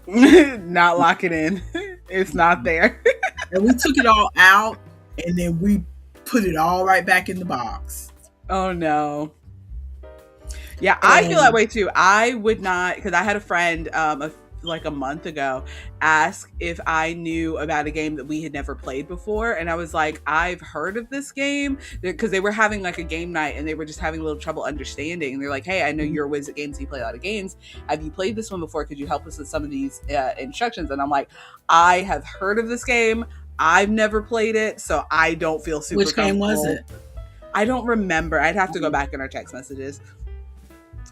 Not lock it in. It's not there. And we took it all out, and then we put it all right back in the box. Oh no. Yeah, I feel that way too. I would not, because I had a friend like a month ago ask if I knew about a game that we had never played before, and I was like, I've heard of this game, because they were having like a game night and they were just having a little trouble understanding, and they're like, hey, I know you're a whiz at games, you play a lot of games, have you played this one before, could you help us with some of these instructions? And I'm like, I have heard of this game, I've never played it, so I don't feel super Which game was it? I don't remember. I'd have to go back in our text messages.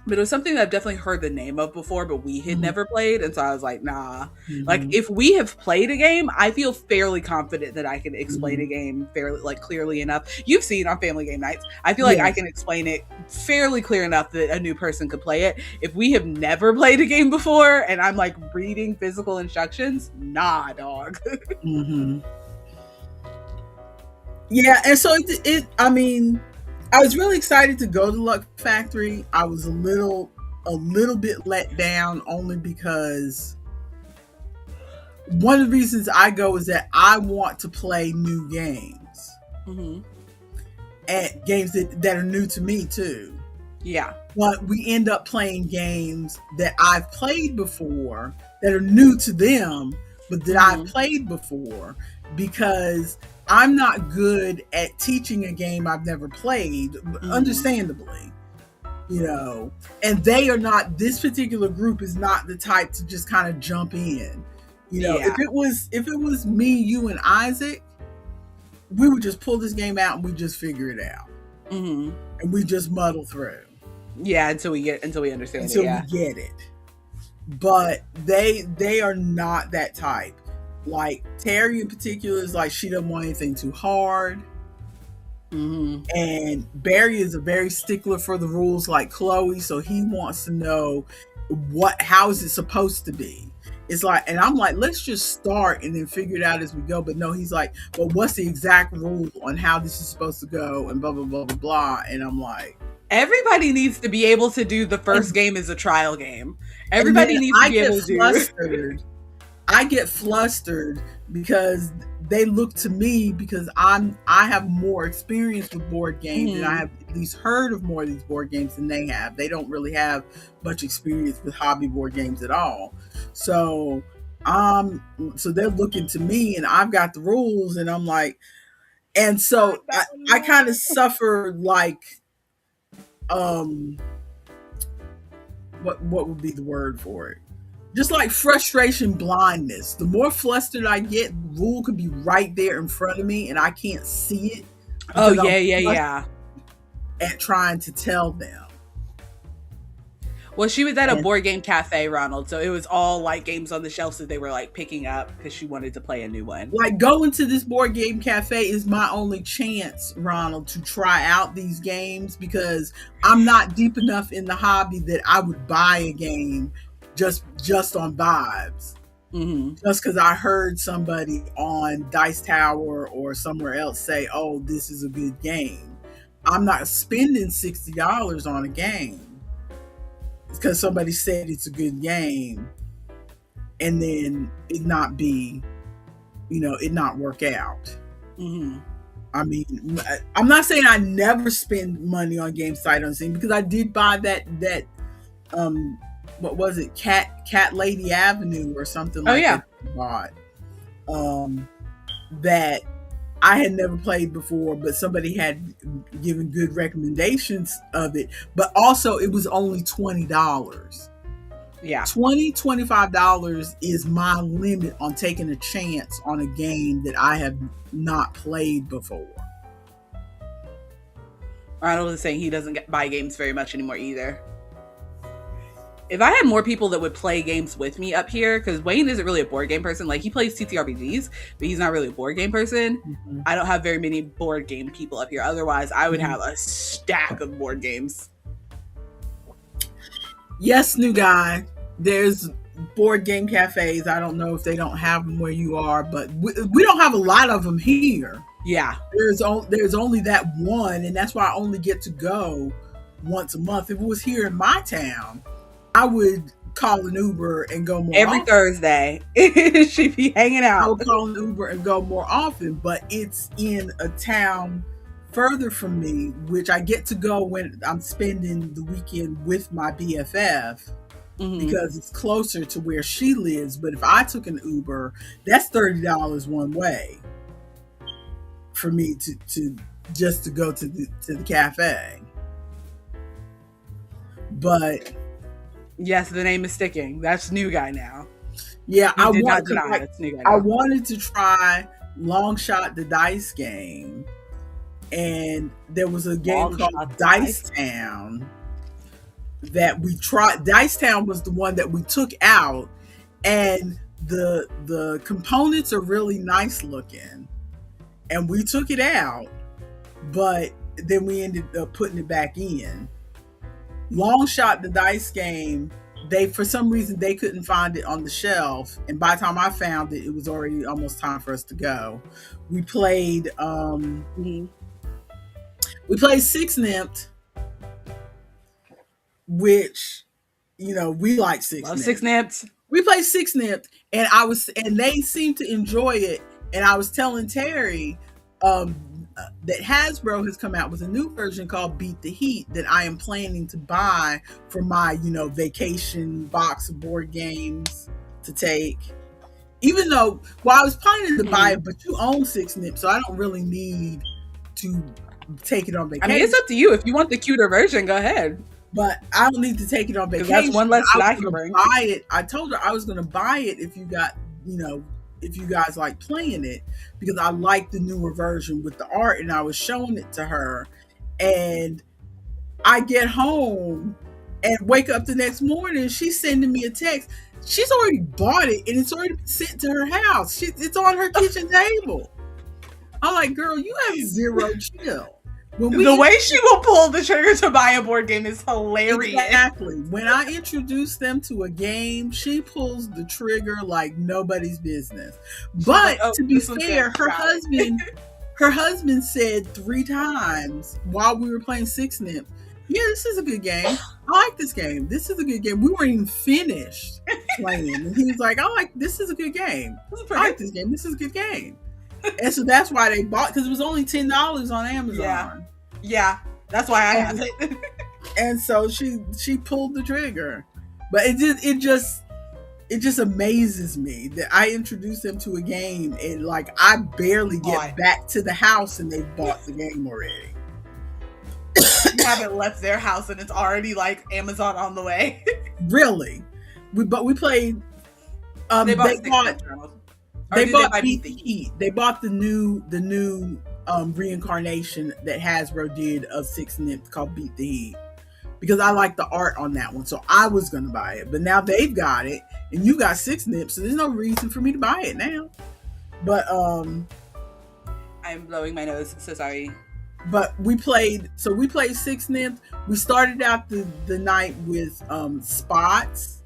But it was something that I've definitely heard the name of before, but we had never played. And so I was like, nah. Like, if we have played a game, I feel fairly confident that I can explain a game fairly, like, clearly enough. You've seen on family game nights. I feel like I can explain it fairly clear enough that a new person could play it. If we have never played a game before and I'm like reading physical instructions, nah, dog. Yeah, and so I mean, I was really excited to go to Luck Factory. I was a little bit let down, only because one of the reasons I go is that I want to play new games. Mm-hmm. And games that are new to me too. Yeah. But we end up playing games that I've played before that are new to them, but that I've played before, because I'm not good at teaching a game I've never played, understandably. And they are not, this particular group is not the type to just kind of jump in. If it was me, you, and Isaac, we would just pull this game out and we just figure it out. Mm-hmm. And we just muddle through. Yeah, until we understand until it. We get it. But they are not that type. Like Terry in particular is like, she doesn't want anything too hard. Mm-hmm. And Barry is a very stickler for the rules, like Chloe, so he wants to know how is it supposed to be. It's like, and I'm like, let's just start and then figure it out as we go. But no, he's like, well, what's the exact rule on how this is supposed to go, and blah blah blah blah blah. And I'm like, everybody needs to be able to do the first game as a trial game. Everybody needs to be able to do. I get flustered because they look to me, because I have more experience with board games, and I have at least heard of more of these board games than they have. They don't really have much experience with hobby board games at all. So they're looking to me, and I've got the rules, and I'm like, and so I kind of suffer like, what would be the word for it? Just like frustration blindness. The more flustered I get, the rule could be right there in front of me and I can't see it. Oh, yeah. At trying to tell them. Well, she was at a board game cafe, Ronald, so it was all like games on the shelves that they were like picking up because she wanted to play a new one. Like, going to this board game cafe is my only chance, Ronald, to try out these games, because I'm not deep enough in the hobby that I would buy a game just on vibes. Mm-hmm. Just because I heard somebody on Dice Tower or somewhere else say, oh, this is a good game. I'm not spending $60 on a game because somebody said it's a good game and then it not be, it not work out. Mm-hmm. I mean, I'm not saying I never spend money on games sight unseen, because I did buy that what was it, Cat Lady Avenue or something like that I bought, that I had never played before, but somebody had given good recommendations of it. But also it was only $20. Yeah. $25 is my limit on taking a chance on a game that I have not played before. Ronald is saying he doesn't buy games very much anymore either. If I had more people that would play games with me up here, because Wayne isn't really a board game person. Like, he plays TTRPGs, but he's not really a board game person. Mm-hmm. I don't have very many board game people up here. Otherwise, I would have a stack of board games. Yes, new guy. There's board game cafes. I don't know if they don't have them where you are, but we don't have a lot of them here. Yeah. There's only that one, and that's why I only get to go once a month. If it was here in my town, I would call an Uber and go more every often. Thursday. She'd be hanging out. I would call an Uber and go more often, but it's in a town further from me, which I get to go when I'm spending the weekend with my BFF, because it's closer to where she lives. But if I took an Uber, that's $30 one way for me to just to go to the cafe. But yes, the name is sticking. That's new guy now. Yeah, I wanted to try Long Shot the Dice game, and there was a game called Dice Town that we tried. Dice Town was the one that we took out, and the components are really nice looking, and we took it out, but then we ended up putting it back in. Long Shot the Dice game, for some reason they couldn't find it on the shelf, and by the time I found it, it was already almost time for us to go. We played Six Nimped, which we like Six Nimped. Six Nimped. we played Six Nip, and they seemed to enjoy it. And I was telling Terry that Hasbro has come out with a new version called Beat the Heat that I am planning to buy for my, vacation box of board games to take. Even though, I was planning to buy it, but you own Six Nip, so I don't really need to take it on vacation. I mean, it's up to you. If you want the cuter version, go ahead. But I don't need to take it on vacation. That's one less that I can bring. Buy it. I told her I was going to buy it if you got, if you guys like playing it, because I like the newer version with the art, and I was showing it to her, and I get home and wake up the next morning, she's sending me a text. She's already bought it, and it's already been sent to her house. It's on her kitchen table. I'm like, girl, you have zero chill. The way she will pull the trigger to buy a board game is hilarious. Exactly. When I introduce them to a game, she pulls the trigger like nobody's business. But to be fair, her husband said 3 times while we were playing Six Nip, yeah, this is a good game. I like this game. This is a good game. We weren't even finished playing. And he was like, this is a good game. I like this game. This is a good game. And so that's why they bought, because it was only $10 on Amazon. Yeah, that's why I have it. And so she pulled the trigger. But it just amazes me that I introduced them to a game, and like I barely get back to the house and they've bought the game already. You haven't left their house and it's already like Amazon on the way. Really? We played. They bought Beat the Heat. They bought the new reincarnation that Hasbro did of Six Nip called Beat the Heat, because I like the art on that one. So I was gonna buy it, but now they've got it and you got Six Nip, so there's no reason for me to buy it now. But I'm blowing my nose, so sorry. But we played Six Nip. We started out the night with Spots,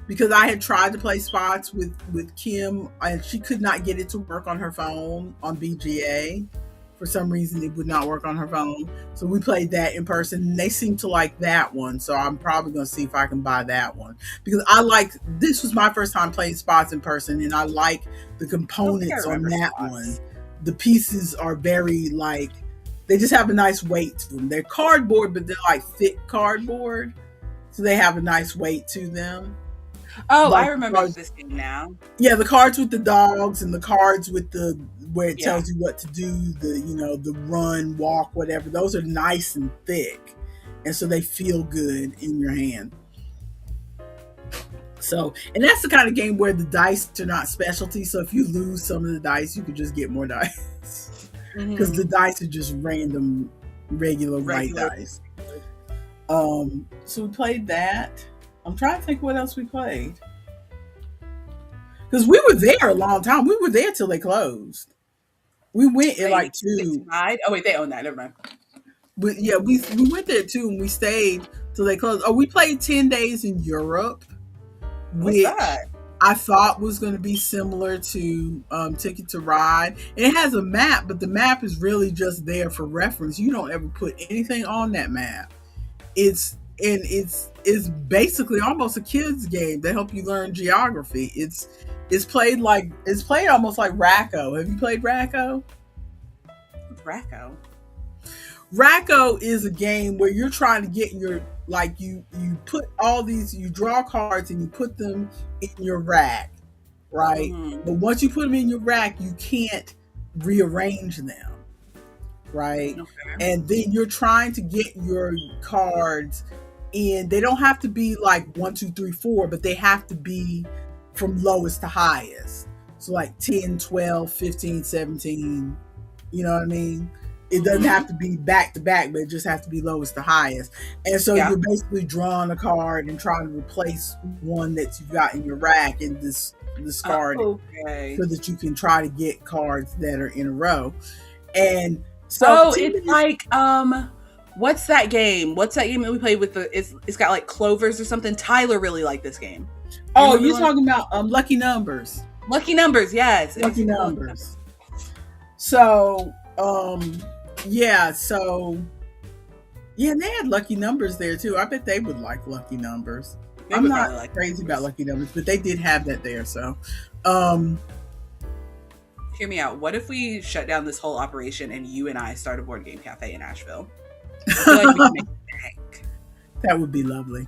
because I had tried to play Spots with Kim, and she could not get it to work on her phone on BGA. For some reason, it would not work on her phone. So we played that in person, and they seemed to like that one. So I'm probably going to see if I can buy that one, because this was my first time playing Spots in person, and I like the components on that one. The pieces are very they just have a nice weight to them. They're cardboard, but they're like thick cardboard. So they have a nice weight to them. Oh, I remember this game now. Yeah, the cards with the dogs and the cards with where it tells you what to do, the run, walk, whatever. Those are nice and thick. And so they feel good in your hand. So, and that's the kind of game where the dice are not specialty. So if you lose some of the dice, you could just get more dice. Because the dice are just random, regular white dice. So we played that. I'm trying to think what else we played. Because we were there a long time. We were there till they closed. We went at 2. Oh wait, they own that. Never mind. But yeah, we went there too, and we stayed till they closed. Oh, we played 10 Days in Europe. What's that? I thought was going to be similar to Ticket to Ride. And it has a map, but the map is really just there for reference. You don't ever put anything on that map. It's basically almost a kid's game to help you learn geography. It's played almost like Racco. Have you played Racco? Racco. Racco is a game where you're trying to get your you put all these, you draw cards and you put them in your rack, right? But once you put them in your rack, you can't rearrange them, right? Okay. And then you're trying to get your cards in. They don't have to be 1, 2, 3, 4, but they have to be from lowest to highest. So 10, 12, 15, 17, you know what I mean? It doesn't have to be back to back, but it just has to be lowest to highest. And so you're basically drawing a card and trying to replace one that you've got in your rack and discard it, so that you can try to get cards that are in a row. And so it's like what's that game? What's that game that we played with it's got clovers or something? Tyler really liked this game. Oh, you're talking about Lucky Numbers. Lucky Numbers, yes. Lucky Numbers. So they had Lucky Numbers there too. I bet they would like Lucky Numbers. I'm not like crazy about Lucky Numbers, but they did have that there. So, hear me out. What if we shut down this whole operation and you and I start a board game cafe in Asheville? I feel like we can make it bank. That would be lovely.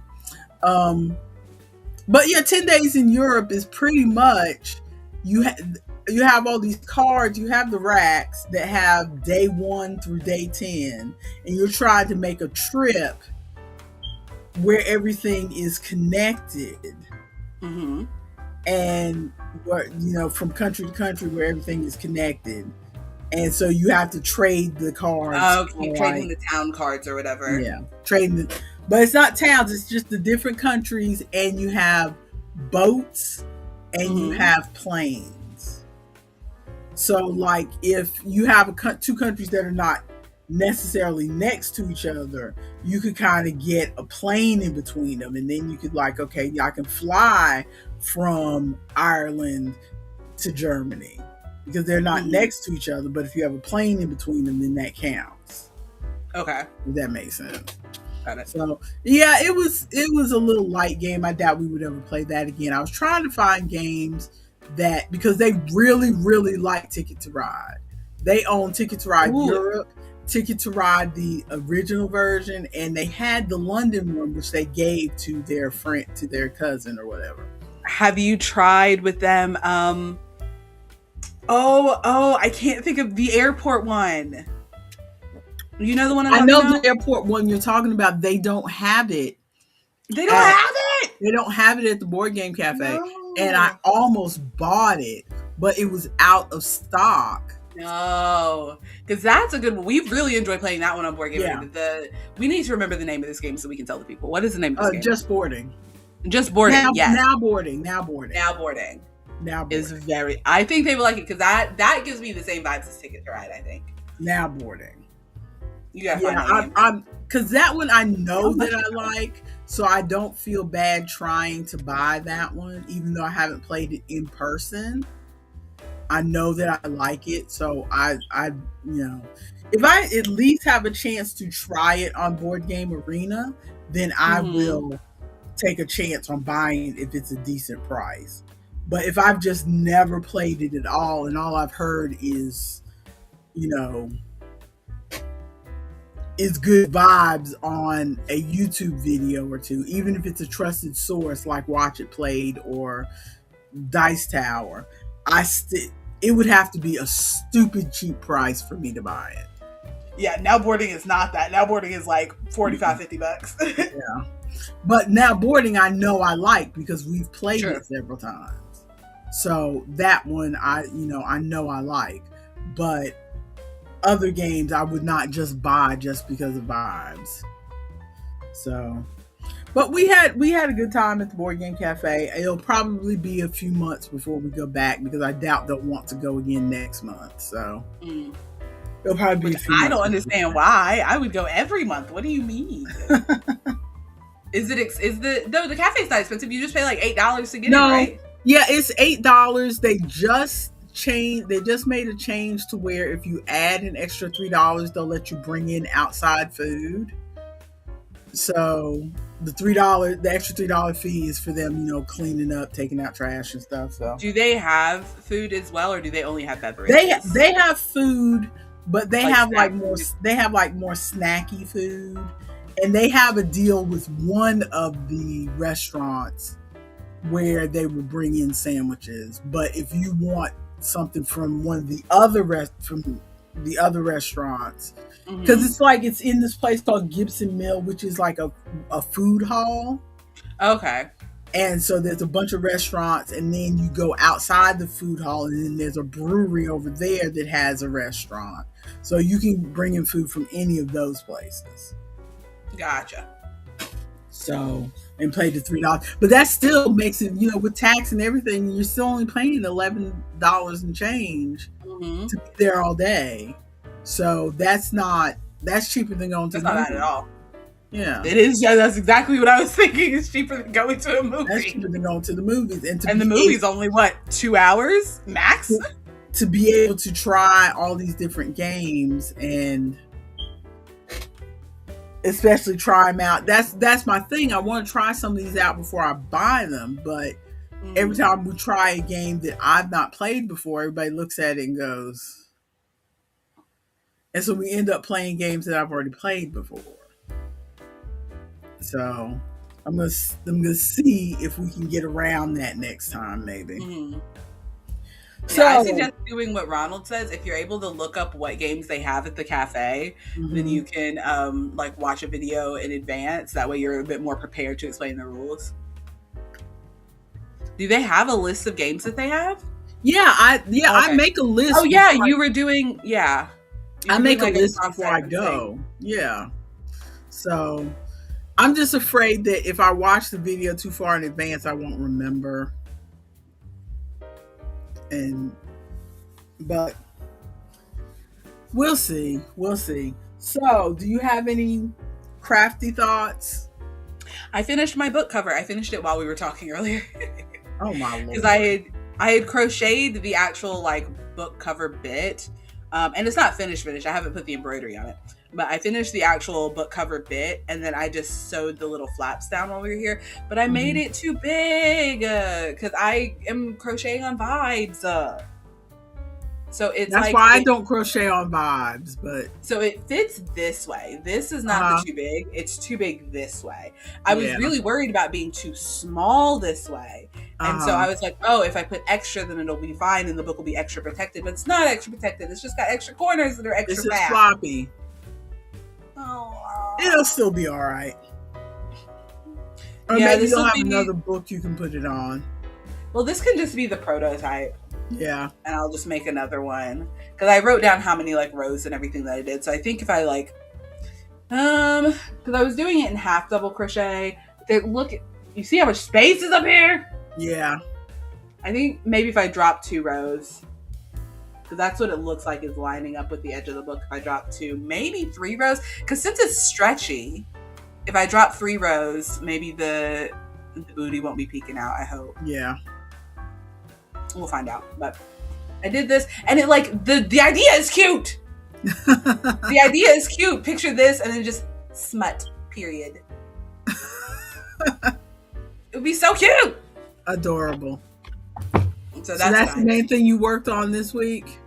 But yeah, 10 Days in Europe is pretty much you have all these cards, you have the racks that have day 1 through day 10, and you're trying to make a trip where everything is connected. Mm-hmm. And where, from country to country where everything is connected. And so you have to trade the cards. Oh, keep trading the town cards or whatever. Yeah, trading but it's not towns, it's just the different countries, and you have boats and you have planes. So like if you have two countries that are not necessarily next to each other, you could kind of get a plane in between them, and then you could okay, I can fly from Ireland to Germany because they're not next to each other, but if you have a plane in between them, then that counts. Okay. If that makes sense. Got it. So yeah, it was a little light game. I doubt we would ever play that again. I was trying to find games that, because they really, really like Ticket to Ride. They own Ticket to Ride Europe, Ticket to Ride the original version, and they had the London one, which they gave to their friend, to their cousin or whatever. Have you tried with them? I can't think of the airport one. You know the one I know the airport one you're talking about. They don't have it. They don't have it? They don't have it at the Board Game Cafe. No. And I almost bought it, but it was out of stock. No, because that's a good one. We really enjoy playing that one on Board Game. Yeah. We need to remember the name of this game so we can tell the people. What is the name of this game? Just Boarding. Just Boarding, yes. Now Boarding. Is very... I think they would like it because that gives me the same vibes as Ticket to Ride, I think. Now Boarding. You gotta find that because that one I know that I like, so I don't feel bad trying to buy that one, even though I haven't played it in person. I know that I like it, so I if I at least have a chance to try it on Board Game Arena, then I will take a chance on buying it if it's a decent price. But if I've just never played it at all, and all I've heard is, is good vibes on a YouTube video or two, even if it's a trusted source like Watch It Played or Dice Tower, it would have to be a stupid cheap price for me to buy it. Yeah, Now Boarding is not that. Now Boarding is like $45-$50. Yeah. But Now Boarding I know I like because we've played it several times. So that one I know I like. But other games I would not just buy just because of vibes. So, but we had a good time at the Board Game Cafe. It'll probably be a few months before we go back because I doubt they'll want to go again next month. So it'll probably be a few months. I don't understand why. I would go every month. What do you mean? The cafe's not expensive. You just pay like $8 to get in, right? Yeah, it's $8. They just made a change to where if you add an extra $3, they'll let you bring in outside food. So the extra $3 fee is for them, cleaning up, taking out trash and stuff. So do they have food as well, or do they only have beverages? They have food, but they have more snacky food, and they have a deal with one of the restaurants where they will bring in sandwiches. But if you want something from one of the other restaurants, because it's in this place called Gibson Mill, which is like a food hall. Okay. And so there's a bunch of restaurants, and then you go outside the food hall, and then there's a brewery over there that has a restaurant. So you can bring in food from any of those places. Gotcha. So, and pay the $3, but that still makes it, with tax and everything, you're still only paying $11 and change to be there all day. So that's cheaper than going to the movie. That's not bad at all. Yeah, it is. Yeah, that's exactly what I was thinking. It's cheaper than going to a movie. That's cheaper than going to the movies, and the movie's only 2 hours max. To be able to try all these different games and especially try them out. That's my thing. I want to try some of these out before I buy them, but every time we try a game that I've not played before, everybody looks at it and goes, and so we end up playing games that I've already played before. So I'm gonna see if we can get around that next time, maybe. So I suggest doing what Ronald says. If you're able to look up what games they have at the cafe, then you can like watch a video in advance. That way you're a bit more prepared to explain the rules. Do they have a list of games that they have? Yeah, I make a list. Oh yeah, you were doing I make a list before I go. Yeah. So I'm just afraid that if I watch the video too far in advance, I won't remember. But we'll see. So, do you have any crafty thoughts? I finished my book cover. I finished it while we were talking earlier. Oh my lord! Because I had crocheted the actual like book cover bit, and it's not finished. I haven't put the embroidery on it, but I finished the actual book cover bit, and then I just sewed the little flaps down while we were here. But I made it too big because I am crocheting on vibes. So that's why I don't crochet on vibes, but so it fits this way. This is not the too big. It's too big this way. I was really worried about being too small this way. And so I was like, oh, if I put extra, then it'll be fine and the book will be extra protected. But it's not extra protected. It's just got extra corners that are extra fat. It's just floppy. Oh. It'll still be all right. Or maybe you'll have another book you can put it on. Well, this can just be the prototype. Yeah. And I'll just make another one. Because I wrote down how many like rows and everything that I did. So I think if I like, because I was doing it in half double crochet. You see how much space is up here? Yeah. I think maybe if I drop 2 rows, because that's what it looks like is lining up with the edge of the book. If I drop 2, maybe 3 rows, because since it's stretchy, if I drop 3 rows, maybe the booty won't be peeking out. I hope. Yeah. We'll find out. But I did this, and it like the idea is cute. The idea is cute. Picture this, and then just smut. Period. It would be so cute. Adorable. So that's the main thing you worked on this week?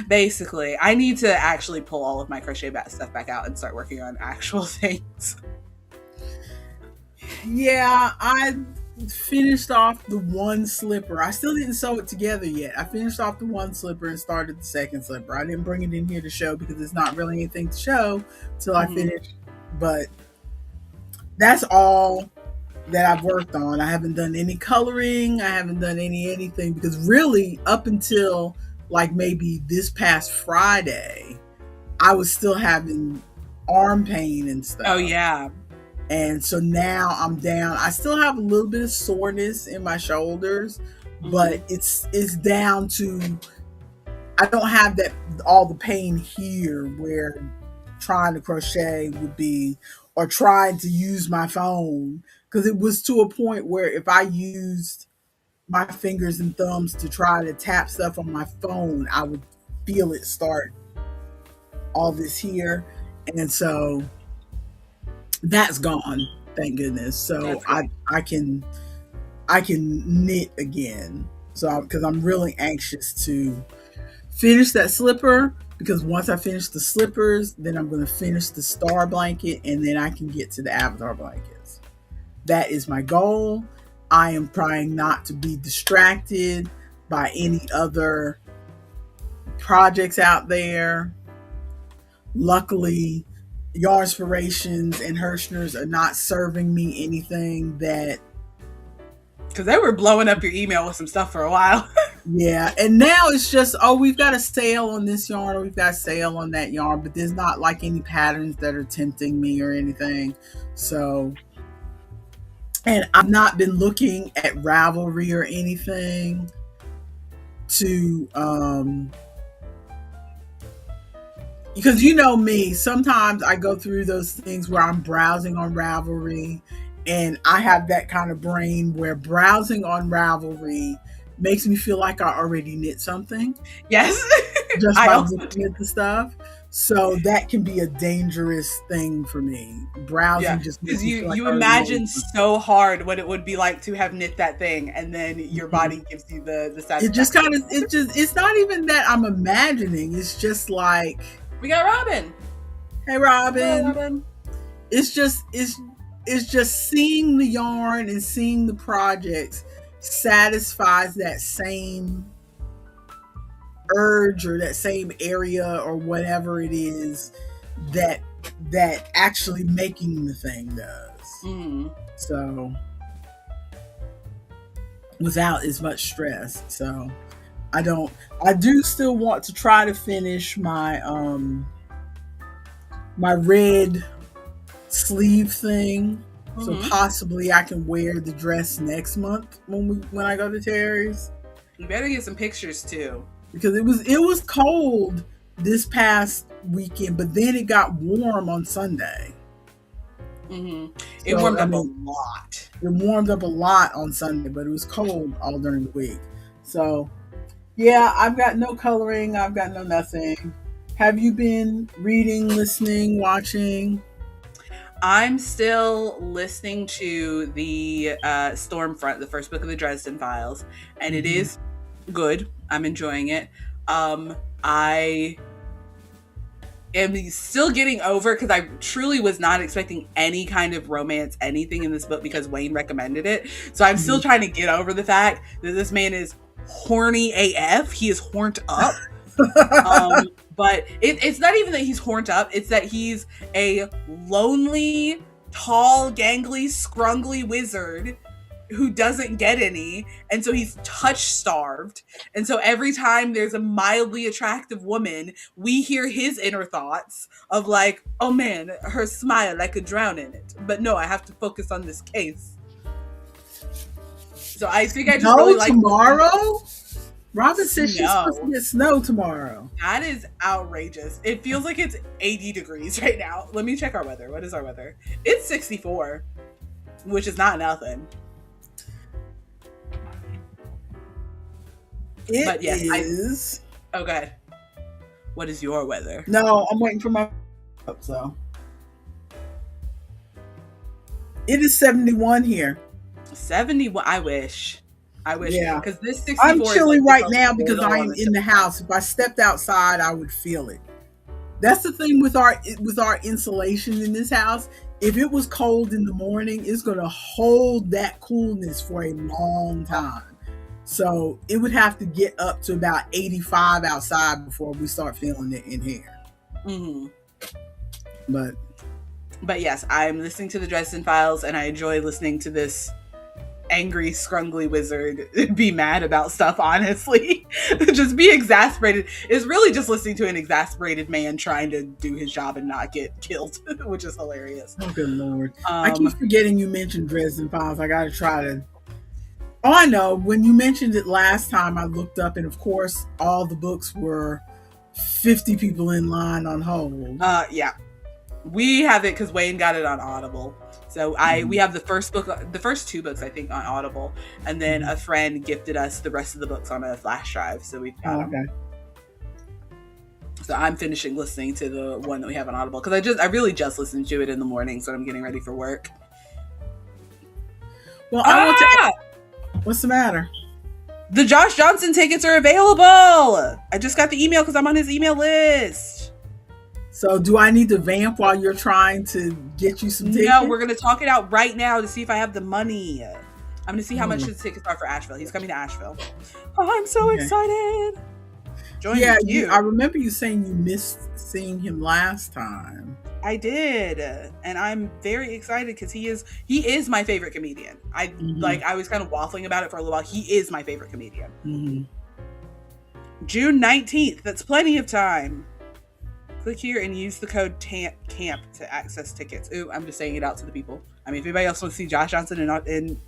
Basically. I need to actually pull all of my crochet stuff back out and start working on actual things. Yeah, I finished off the one slipper. I still didn't sew it together yet. I finished off the one slipper and started the second slipper. I didn't bring it in here to show because it's not really anything to show till I finish. But that's all that I've worked on. I haven't done any coloring. I haven't done anything because really up until like maybe this past Friday, I was still having arm pain and stuff. Oh yeah. And so now I'm down. I still have a little bit of soreness in my shoulders, but it's down to I don't have that all the pain here where trying to crochet would be, or trying to use my phone, because it was to a point where if I used my fingers and thumbs to try to tap stuff on my phone, I would feel it start all this here. And so that's gone, thank goodness. So I can knit again. So because I'm really anxious to finish that slipper, because once I finish the slippers, then I'm going to finish the star blanket, and then I can get to the avatar blankets. That is my goal. I am trying not to be distracted by any other projects out there. Luckily, Yarnspirations and Hirschner's are not serving me anything that... Because they were blowing up your email with some stuff for a while. Yeah, and now it's just, oh, we've got a sale on this yarn, or we've got a sale on that yarn, but there's not like any patterns that are tempting me or anything. So, and I've not been looking at Ravelry or anything to, because you know me, sometimes I go through those things where I'm browsing on Ravelry, and I have that kind of brain where browsing on Ravelry makes me feel like I already knit something. Yes. Just by looking at the stuff. So that can be a dangerous thing for me. Browsing just makes because me feel like you I already know. imagine so hard what it would be like to have knit that thing, and then your body gives you the It just satisfaction. it's not even that I'm imagining. It's just like, We got Robin. hey Robin. Hello, Robin. It's just seeing the yarn and seeing the projects satisfies that same urge or that same area or whatever it is that actually making the thing does. Mm. So without as much stress. So I do still want to try to finish my my red sleeve thing. So possibly I can wear the dress next month when I go to Terry's. You better get some pictures too. Because it was cold this past weekend, but then it got warm on Sunday. It warmed up a lot. It warmed up a lot on Sunday, but it was cold all during the week. So, yeah, I've got no coloring. I've got no nothing. Have you been reading, listening, watching? I'm still listening to the Stormfront, the first book of the Dresden Files, and it is good. I'm enjoying it. I am still getting over, because I truly was not expecting any kind of romance, anything in this book, because Wayne recommended it. So I'm still trying to get over the fact that this man is horny AF. He is horned up. But it's not even that he's horned up. It's that he's a lonely, tall, gangly, scrungly wizard who doesn't get any, and so he's touch starved, and so every time there's a mildly attractive woman, we hear his inner thoughts of like, oh man, her smile, I could drown in it, but no, I have to focus on this case. So I think I just really like tomorrow. Robin says she's supposed to get snow tomorrow. That is outrageous. It feels like it's 80 degrees right now. Let me check our weather. What is our weather? It's 64, which is not nothing. It is. Oh, go ahead. What is your weather? No, I'm waiting for my so. It is 71 here. 71. I wish. Yeah. Because this 64. I'm chilly right now because I'm in the house. If I stepped outside, I would feel it. That's the thing with our insulation in this house. If it was cold in the morning, it's going to hold that coolness for a long time. So it would have to get up to about 85 outside before we start feeling it in here. But yes, I'm listening to the Dresden Files, and I enjoy listening to this angry, scrungly wizard be mad about stuff, honestly. Just be exasperated. It's really just listening to an exasperated man trying to do his job and not get killed, which is hilarious. Oh, good Lord. I keep forgetting you mentioned Dresden Files. I got to try to... Oh, I know. When you mentioned it last time, I looked up, and of course, all the books were 50 people in line on hold. Yeah. We have it because Wayne got it on Audible. So we have the first two books, I think, on Audible, and then a friend gifted us the rest of the books on a flash drive. So we've got them. So I'm finishing listening to the one that we have on Audible because I really just listened to it in the morning, so I'm getting ready for work. Well, what's the matter? The Josh Johnson tickets are available. I just got the email because I'm on his email list. So do I need to vamp while you're trying to get you some tickets? No, we're going to talk it out right now to see if I have the money. I'm going to see how much his tickets are for Asheville. He's coming to Asheville. Oh, I'm so excited. Join you. I remember you saying you missed seeing him last time. I did, and I'm very excited because he is my favorite comedian. I was kind of waffling about it for a little while. He is my favorite comedian. June 19th. That's plenty of time. Click here and use the code CAMP to access tickets. Ooh, I'm just saying it out to the people. I mean, if anybody else wants to see Josh Johnson in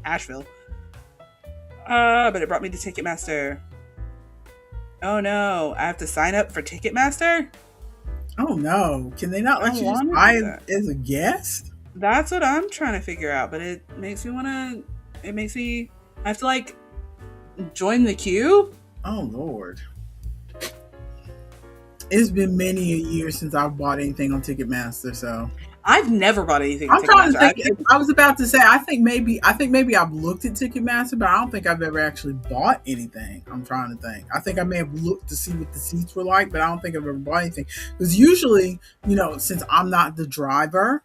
Asheville. But it brought me to Ticketmaster. Oh no, I have to sign up for Ticketmaster? Oh no, can they not let you just buy it as a guest? That's what I'm trying to figure out, but it makes me I have to join the queue? Oh Lord. It's been many a year since I've bought anything on Ticketmaster, so I've never bought anything on I'm trying Ticketmaster. to think. I was about to say I think maybe I've looked at Ticketmaster, but I don't think I've ever actually bought anything. I'm trying to think. I think I may have looked to see what the seats were like, but I don't think I've ever bought anything. Because usually, since I'm not the driver,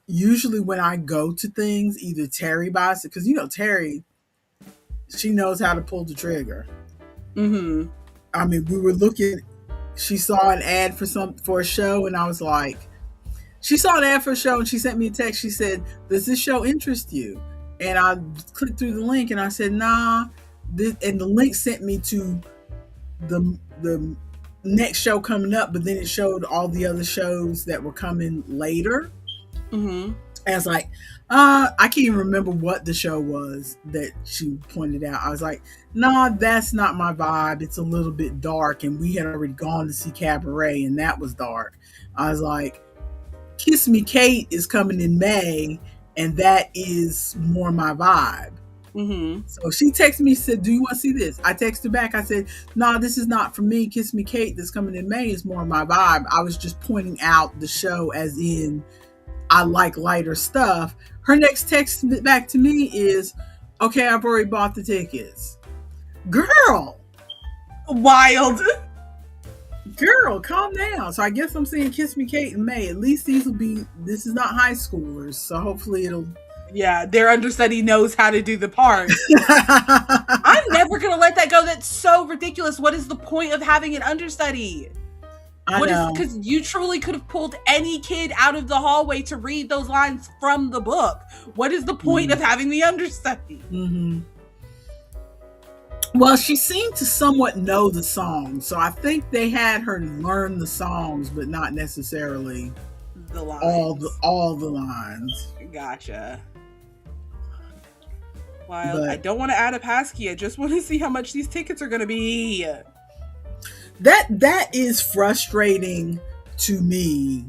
usually when I go to things, either Terry buys it because Terry, she knows how to pull the trigger. Mm-hmm. I mean, we were looking. She saw an ad for a show, and I was like, she saw an ad for a show, and she sent me a text. She said, "Does this show interest you?" And I clicked through the link, and I said, "Nah." And the link sent me to the next show coming up, but then it showed all the other shows that were coming later. Mm-hmm. And I was like, I can't even remember what the show was that she pointed out. I was like, nah, that's not my vibe. It's a little bit dark. And we had already gone to see Cabaret, and that was dark. I was like, Kiss Me Kate is coming in May, and that is more my vibe. Mm-hmm. So she texted me, said, do you want to see this? I texted back. I said, no, this is not for me. Kiss Me Kate that's coming in May is more my vibe. I was just pointing out the show as in I like lighter stuff. Her next text back to me is, okay, I've already bought the tickets. Girl. Wild. Girl, calm down. So I guess I'm seeing Kiss Me Kate in May. At least this is not high schoolers. So hopefully it'll. Yeah, their understudy knows how to do the part. I'm never going to let that go. That's so ridiculous. What is the point of having an understudy? Because you truly could have pulled any kid out of the hallway to read those lines from the book. What is the point of having the understudy? Mm-hmm. Well, she seemed to somewhat know the songs, so I think they had her learn the songs, but not necessarily the lines. All the lines. Gotcha. Well, I don't want to add a passkey. I just want to see how much these tickets are going to be. That is frustrating to me,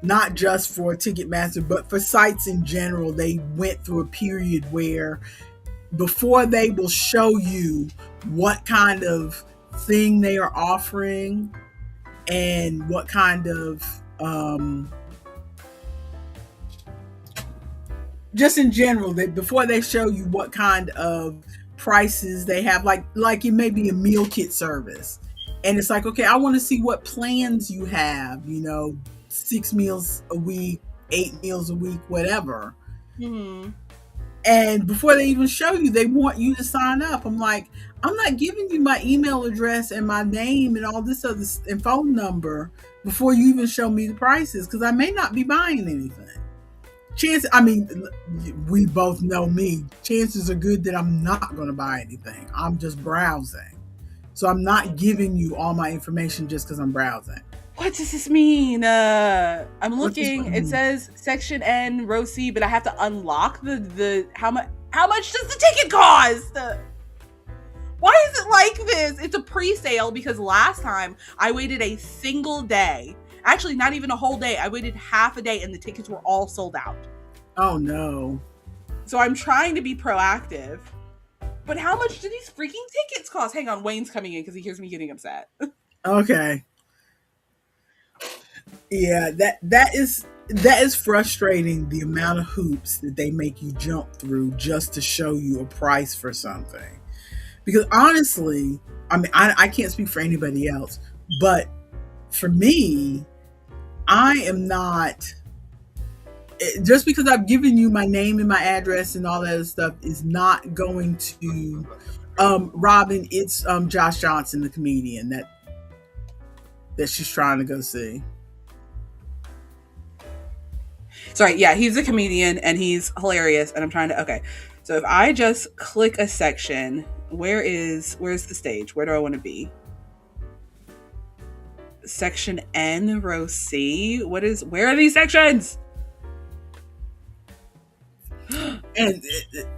not just for Ticketmaster, but for sites in general. They went through a period where before they will show you what kind of thing they are offering and what kind of just in general, before they show you what kind of prices they have, like it may be a meal kit service. And it's like, okay, I want to see what plans you have, 6 meals a week, 8 meals a week, whatever. Mm-hmm. And before they even show you, they want you to sign up. I'm like, I'm not giving you my email address and my name and all this other and phone number before you even show me the prices, because I may not be buying anything. We both know me. Chances are good that I'm not going to buy anything. I'm just browsing. So I'm not giving you all my information just because I'm browsing. What does this mean? I'm looking. It says section N, row C, but I have to unlock the how much does the ticket cost? Why is it like this? It's a pre-sale because last time I waited a single day. Actually, not even a whole day. I waited half a day and the tickets were all sold out. Oh no. So I'm trying to be proactive. But how much do these freaking tickets cost? Hang on, Wayne's coming in because he hears me getting upset. Okay. Yeah, that is frustrating, the amount of hoops that they make you jump through just to show you a price for something. Because honestly, I can't speak for anybody else, but for me, I am not, just because I've given you my name and my address and all that other stuff is not going to, Robin, it's Josh Johnson, the comedian that she's trying to go see. Sorry, yeah, he's a comedian and he's hilarious and I'm trying to, okay. So if I just click a section, where's the stage? Where do I want to be? Section N, row C. Where are these sections? And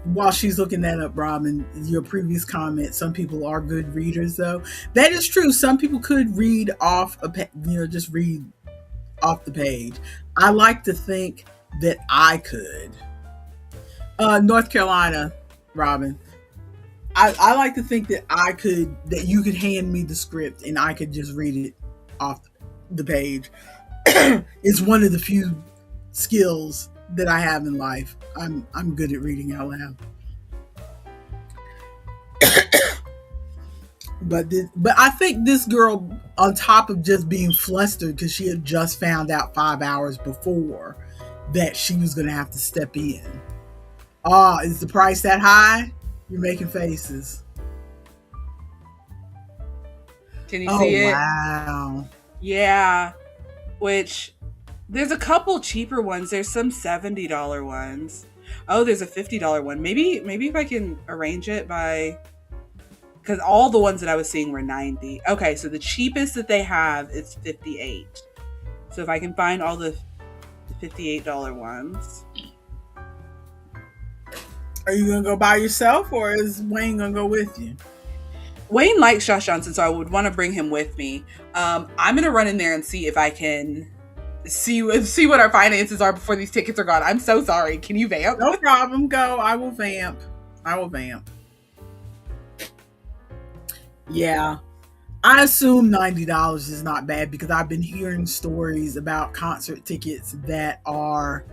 while she's looking that up, Robin, your previous comment, some people are good readers, though. That is true. Some people could read off just read off the page. I like to think that I could. North Carolina, Robin. I like to think that that you could hand me the script and I could just read it off. the page. It's one of the few skills that I have in life. I'm good at reading out loud. But I think this girl, on top of just being flustered because she had just found out 5 hours before that she was going to have to step in. Is the price that high? You're making faces. Can you see it? Wow. Yeah. Which, there's a couple cheaper ones. There's some $70 ones. Oh, there's a $50 one. Maybe if I can arrange it by... Because all the ones that I was seeing were $90. Okay, so the cheapest that they have is $58. So if I can find all the $58 ones. Are you going to go by yourself, or is Wayne going to go with you? Wayne likes Josh Johnson, so I would want to bring him with me. I'm going to run in there and see if I can see what our finances are before these tickets are gone. I'm so sorry. Can you vamp? No problem. Go. I will vamp. Yeah. I assume $90 is not bad, because I've been hearing stories about concert tickets that for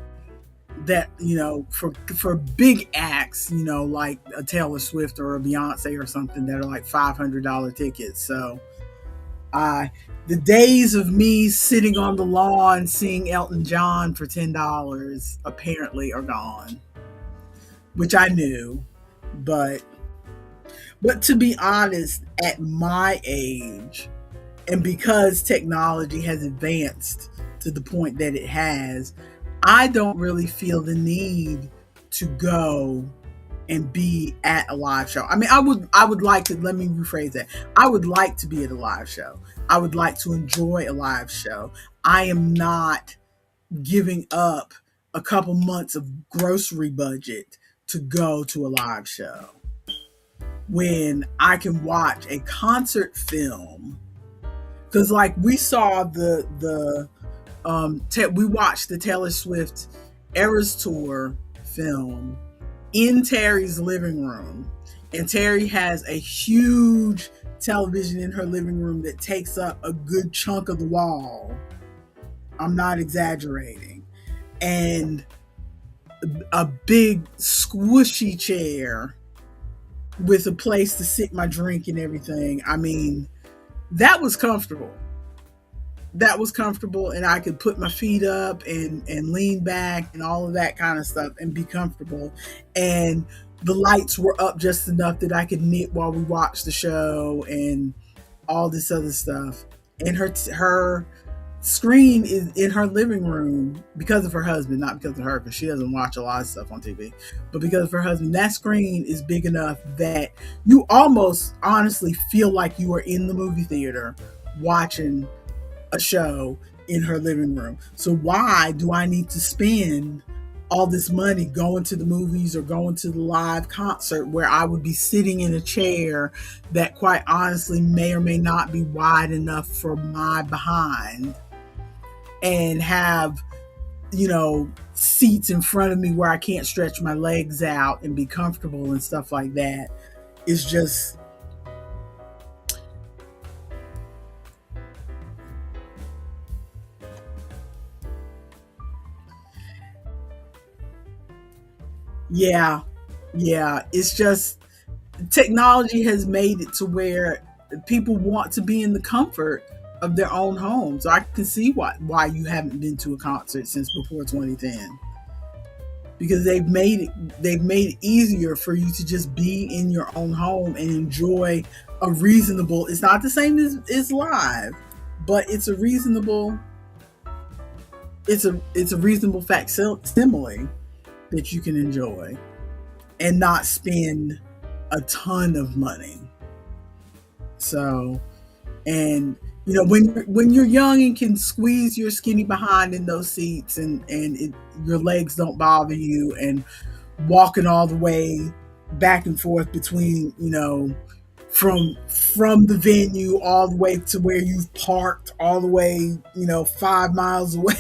big acts, like a Taylor Swift or a Beyonce or something, that are like $500 tickets. So the days of me sitting on the lawn seeing Elton John for $10 apparently are gone, which I knew. But to be honest, at my age, and because technology has advanced to the point that it has, I don't really feel the need to go and be at a live show. I mean, I would like to, let me rephrase that. I would like to be at a live show. I would like to enjoy a live show. I am not giving up a couple months of grocery budget to go to a live show, when I can watch a concert film. Because like we saw we watched the Taylor Swift Eras Tour film in Terry's living room, and Terry has a huge television in her living room that takes up a good chunk of the wall. I'm not exaggerating. And a big squishy chair with a place to sit my drink and everything. I mean, that was comfortable. And I could put my feet up and lean back and all of that kind of stuff and be comfortable. And the lights were up just enough that I could knit while we watched the show and all this other stuff. And her screen is in her living room because of her husband, not because of her, because she doesn't watch a lot of stuff on TV, but because of her husband. That screen is big enough that you almost honestly feel like you are in the movie theater watching a show in her living room. So why do I need to spend all this money going to the movies or going to the live concert where I would be sitting in a chair that quite honestly may or may not be wide enough for my behind, and have, seats in front of me where I can't stretch my legs out and be comfortable and stuff like that? It's just, yeah, it's just, technology has made it to where people want to be in the comfort of their own homes. So I can see why you haven't been to a concert since before 2010, because they've made it easier for you to just be in your own home and enjoy a reasonable, it's not the same as live, but it's a reasonable facsimile that you can enjoy and not spend a ton of money. So, and when you're young and can squeeze your skinny behind in those seats, and your legs don't bother you, and walking all the way back and forth between, from the venue all the way to where you've parked, all the way, 5 miles away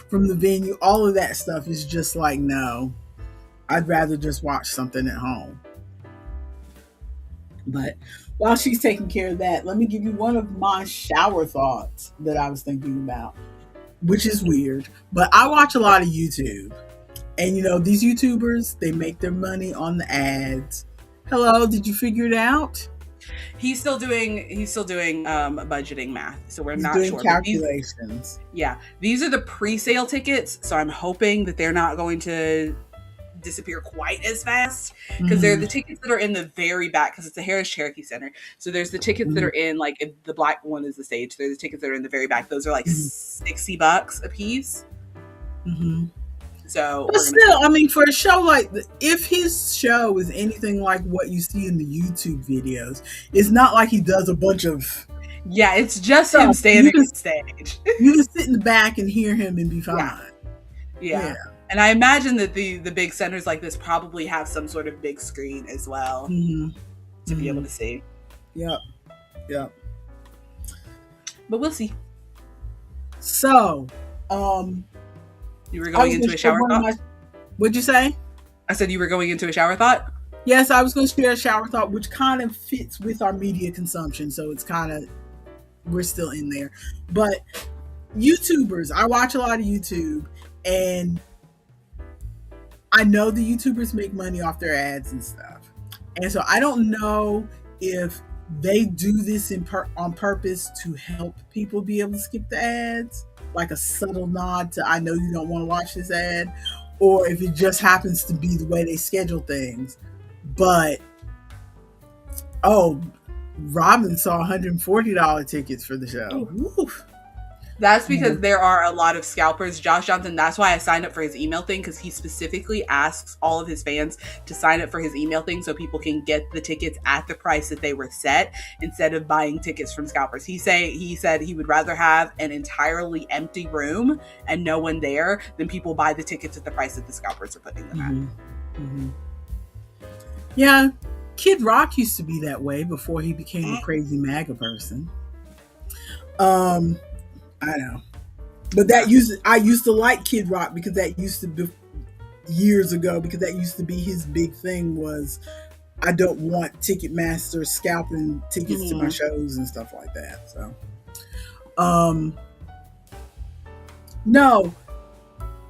from the venue, all of that stuff is just like, no, I'd rather just watch something at home. But while she's taking care of that, let me give you one of my shower thoughts that I was thinking about, which is weird. But I watch a lot of YouTube. And these YouTubers, they make their money on the ads. Hello, did you figure it out? He's still doing budgeting math, so we're He's not doing sure. calculations. These are the pre-sale tickets, so I'm hoping that they're not going to disappear quite as fast, because they're the tickets that are in the very back, because it's the Harris Cherokee Center. So there's the tickets that are in, like, if the black one is the stage, there's the tickets that are in the very back. Those are like $60 a piece. So, but still, I mean, for a show like if his show is anything like what you see in the YouTube videos, it's not like he does a bunch of. Yeah, it's just him standing on stage. You can sit in the back and hear him and be fine. Yeah. And I imagine that the big centers like this probably have some sort of big screen as well to be able to see. Yep. But we'll see. So, you were going into a shower thought? What'd you say? I said you were going into a shower thought? Yes, I was going to share a shower thought, which kind of fits with our media consumption. So it's kind of, we're still in there. But YouTubers, I watch a lot of YouTube, and I know the YouTubers make money off their ads and stuff. And so I don't know if they do this on purpose to help people be able to skip the ads, like a subtle nod to, I know you don't want to watch this ad, or if it just happens to be the way they schedule things. But, Robin saw $140 tickets for the show. Oof. That's because there are a lot of scalpers. Josh Johnson, that's why I signed up for his email thing, because he specifically asks all of his fans to sign up for his email thing so people can get the tickets at the price that they were set instead of buying tickets from scalpers. He said he would rather have an entirely empty room and no one there than people buy the tickets at the price that the scalpers are putting them at. Yeah, Kid Rock used to be that way before he became a crazy MAGA person. I know, but I used to like Kid Rock because that used to be years ago, because that used to be his big thing was, I don't want Ticketmaster scalping tickets to my shows and stuff like that. So, no,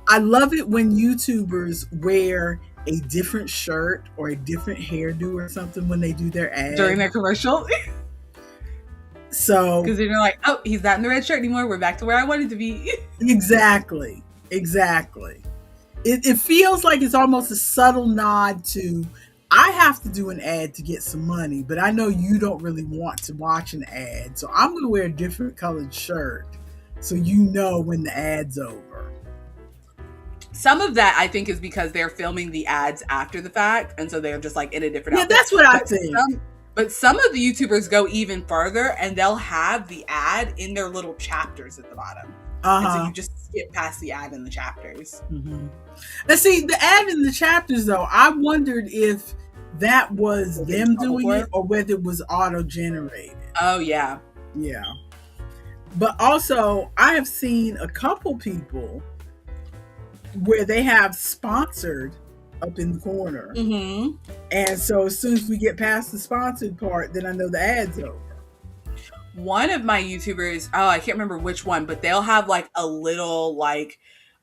I love it when YouTubers wear a different shirt or a different hairdo or something when they do their ads during their commercial. So, because they're like, oh, he's not in the red shirt anymore. We're back to where I wanted to be. Exactly. It feels like it's almost a subtle nod to, I have to do an ad to get some money, but I know you don't really want to watch an ad, so I'm going to wear a different colored shirt so you know when the ad's over. Some of that, I think, is because they're filming the ads after the fact, and so they're just like in a different outfit. Yeah, that's what I think. But some of the YouTubers go even further, and they'll have the ad in their little chapters at the bottom. And so you just skip past the ad in the chapters. Now, see, the ad in the chapters, though, I wondered if that was them doing it or whether it was auto-generated. Oh, yeah. Yeah. But also, I have seen a couple people where they have sponsored up in the corner. And so as soon as we get past the sponsored part, then I know the ad's over. One of my YouTubers, I can't remember which one, but they'll have like a little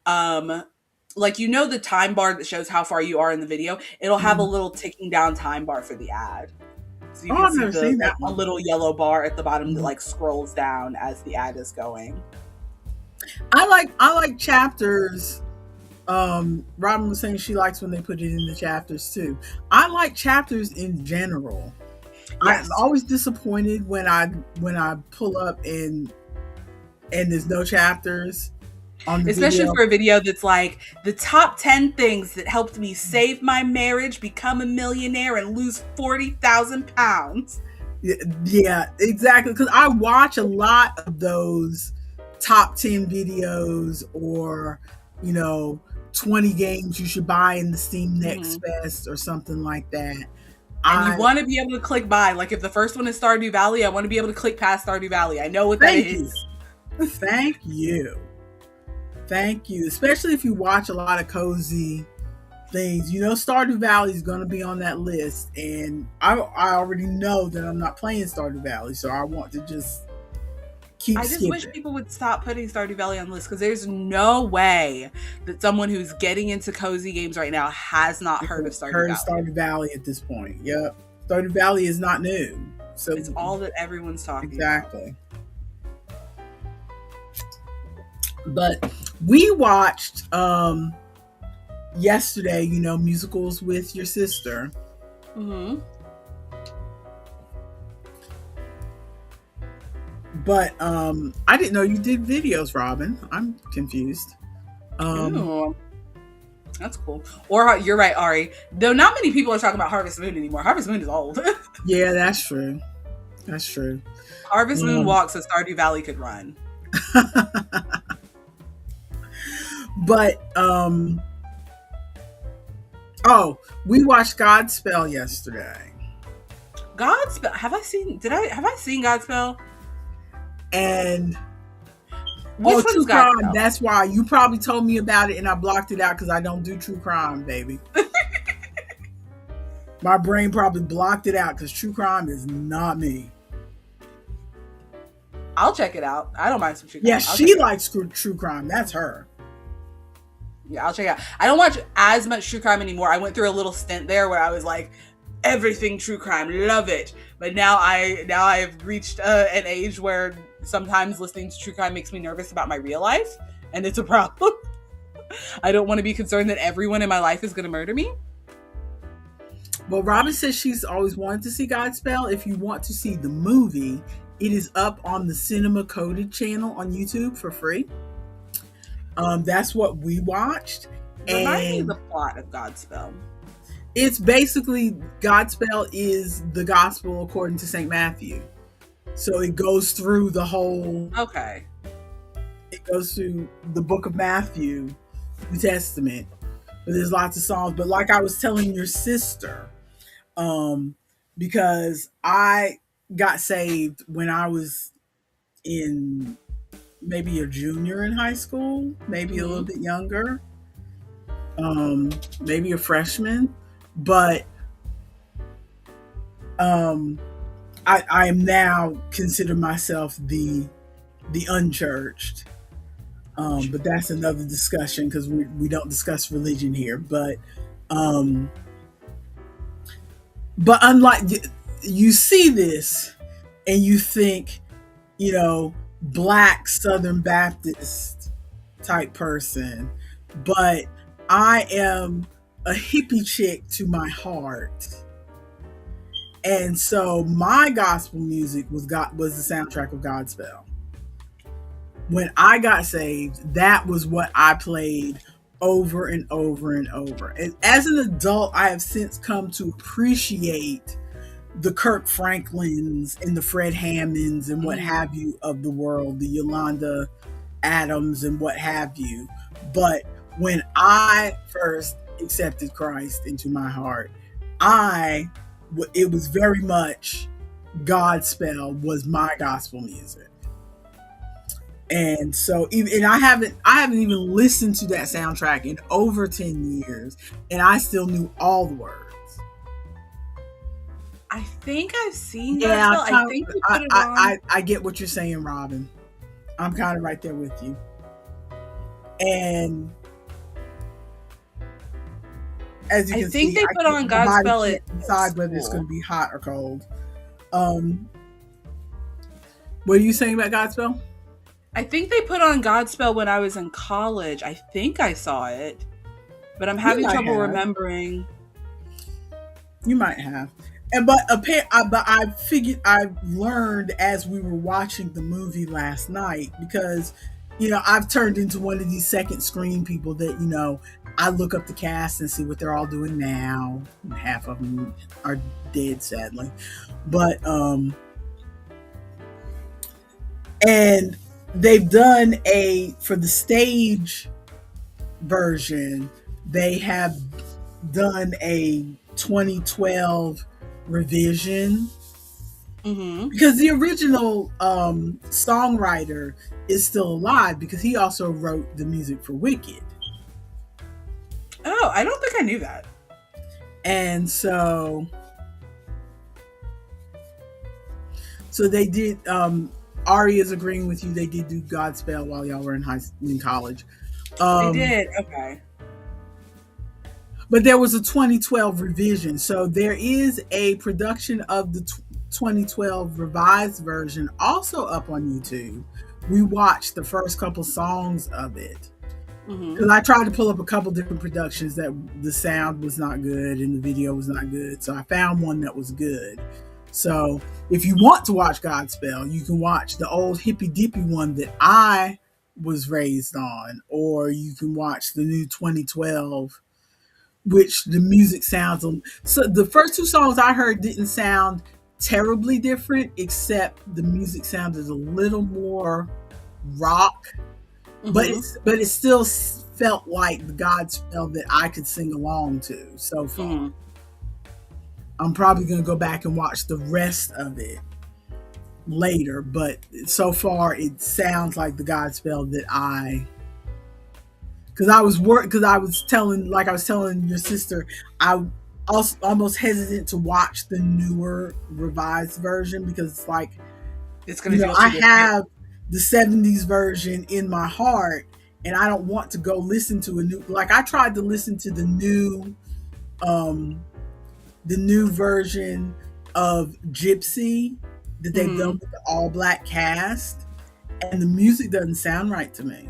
the time bar that shows how far you are in the video. It'll have a little ticking down time bar for the ad. So you can see a little yellow bar at the bottom that like scrolls down as the ad is going. I like chapters. Robin was saying she likes when they put it in the chapters too. I like chapters in general. Yes. I'm always disappointed when I pull up and there's no chapters on the especially video. For a video that's like the top 10 things that helped me save my marriage, become a millionaire, and lose 40,000 pounds. Yeah, exactly. Because I watch a lot of those top 10 videos, or 20 games you should buy in the Steam Next Fest or something like that. And you want to be able to click buy. Like if the first one is Stardew Valley, I want to be able to click past Stardew Valley. I know what that is. Thank you. Especially if you watch a lot of cozy things. Stardew Valley is going to be on that list, and I already know that I'm not playing Stardew Valley, so I want to just keep I just wish skipping. people would stop putting Stardew Valley on the list, because there's no way that someone who's getting into cozy games right now has not heard of Stardew Valley. Stardew Valley at this point. Yep. Stardew Valley is not new. So it's all that everyone's talking exactly. But we watched yesterday, musicals with your sister. Mm-hmm. But I didn't know you did videos, Robin. I'm confused. Ooh, that's cool. Or you're right, Ari. Though not many people are talking about Harvest Moon anymore. Harvest Moon is old. Yeah, that's true. That's true. Harvest Moon walks so Stardew Valley could run. But we watched Godspell yesterday. Godspell? Have I seen Godspell? And true crime. That's why you probably told me about it and I blocked it out because I don't do true crime, baby. My brain probably blocked it out because true crime is not me. I'll check it out. I don't mind some true crime. Yeah, she likes true crime. That's her. Yeah, I'll check it out. I don't watch as much true crime anymore. I went through a little stint there where I was like, everything true crime, love it. But now I've reached an age where sometimes listening to true crime makes me nervous about my real life, and it's a problem. I don't want to be concerned that everyone in my life is going to murder me. Well, Robin says she's always wanted to see Godspell. If you want to see the movie, it is up on the Cinema Coded channel on YouTube for free. That's what we watched. Remind me of the plot of Godspell. It's basically, Godspell is the gospel according to St. Matthew. So it goes through the whole... Okay. It goes through the book of Matthew, New Testament. But there's lots of songs. But like I was telling your sister, because I got saved when I was in maybe a junior in high school, maybe a little bit younger, maybe a freshman, but I am now consider myself the unchurched, but that's another discussion because we don't discuss religion here. But unlike, you see this and you think, Black Southern Baptist type person, but I am a hippie chick to my heart. And so my gospel music was the soundtrack of Godspell. When I got saved, that was what I played over and over and over. And as an adult, I have since come to appreciate the Kirk Franklins and the Fred Hammonds and what have you of the world, the Yolanda Adams and what have you. But when I first accepted Christ into my heart, it was very much Godspell was my gospel music. And so, I haven't even listened to that soundtrack in over 10 years, and I still knew all the words. I think I've seen Godspell. I think you put it on. I get what you're saying, Robin. I'm kind of right there with you. And as you can see, they put on Godspell. It decide whether it's going to be hot or cold. What are you saying about Godspell? I think they put on Godspell when I was in college. I think I saw it, but I'm having trouble remembering. You might have. But I figured, I learned as we were watching the movie last night, because I've turned into one of these second screen people that I look up the cast and see what they're all doing now. Half of them are dead, sadly, but and they've done for the stage version, they have done a 2012 revision, because the original songwriter is still alive, because he also wrote the music for Wicked. Oh, I don't think I knew that. And so they did. Ari is agreeing with you. They did do Godspell while y'all were in college. They did. Okay. But there was a 2012 revision. So there is a production of the 2012 revised version also up on YouTube. We watched the first couple songs of it. Because I tried to pull up a couple different productions that the sound was not good and the video was not good. So I found one that was good. So if you want to watch Godspell, you can watch the old hippy dippy one that I was raised on, or you can watch the new 2012, which the music sounds. So the first two songs I heard didn't sound terribly different, except the music sounded a little more rock. But it still felt like the Godspell that I could sing along to so far. I'm probably going to go back and watch the rest of it later, but so far it sounds like the Godspell that because I was telling your sister, I was almost hesitant to watch the newer revised version because it's like, it's going to I have the 70s version in my heart and I don't want to go listen to a new, like I tried to listen to the new version of Gypsy that they've done with the all black cast, and the music doesn't sound right to me.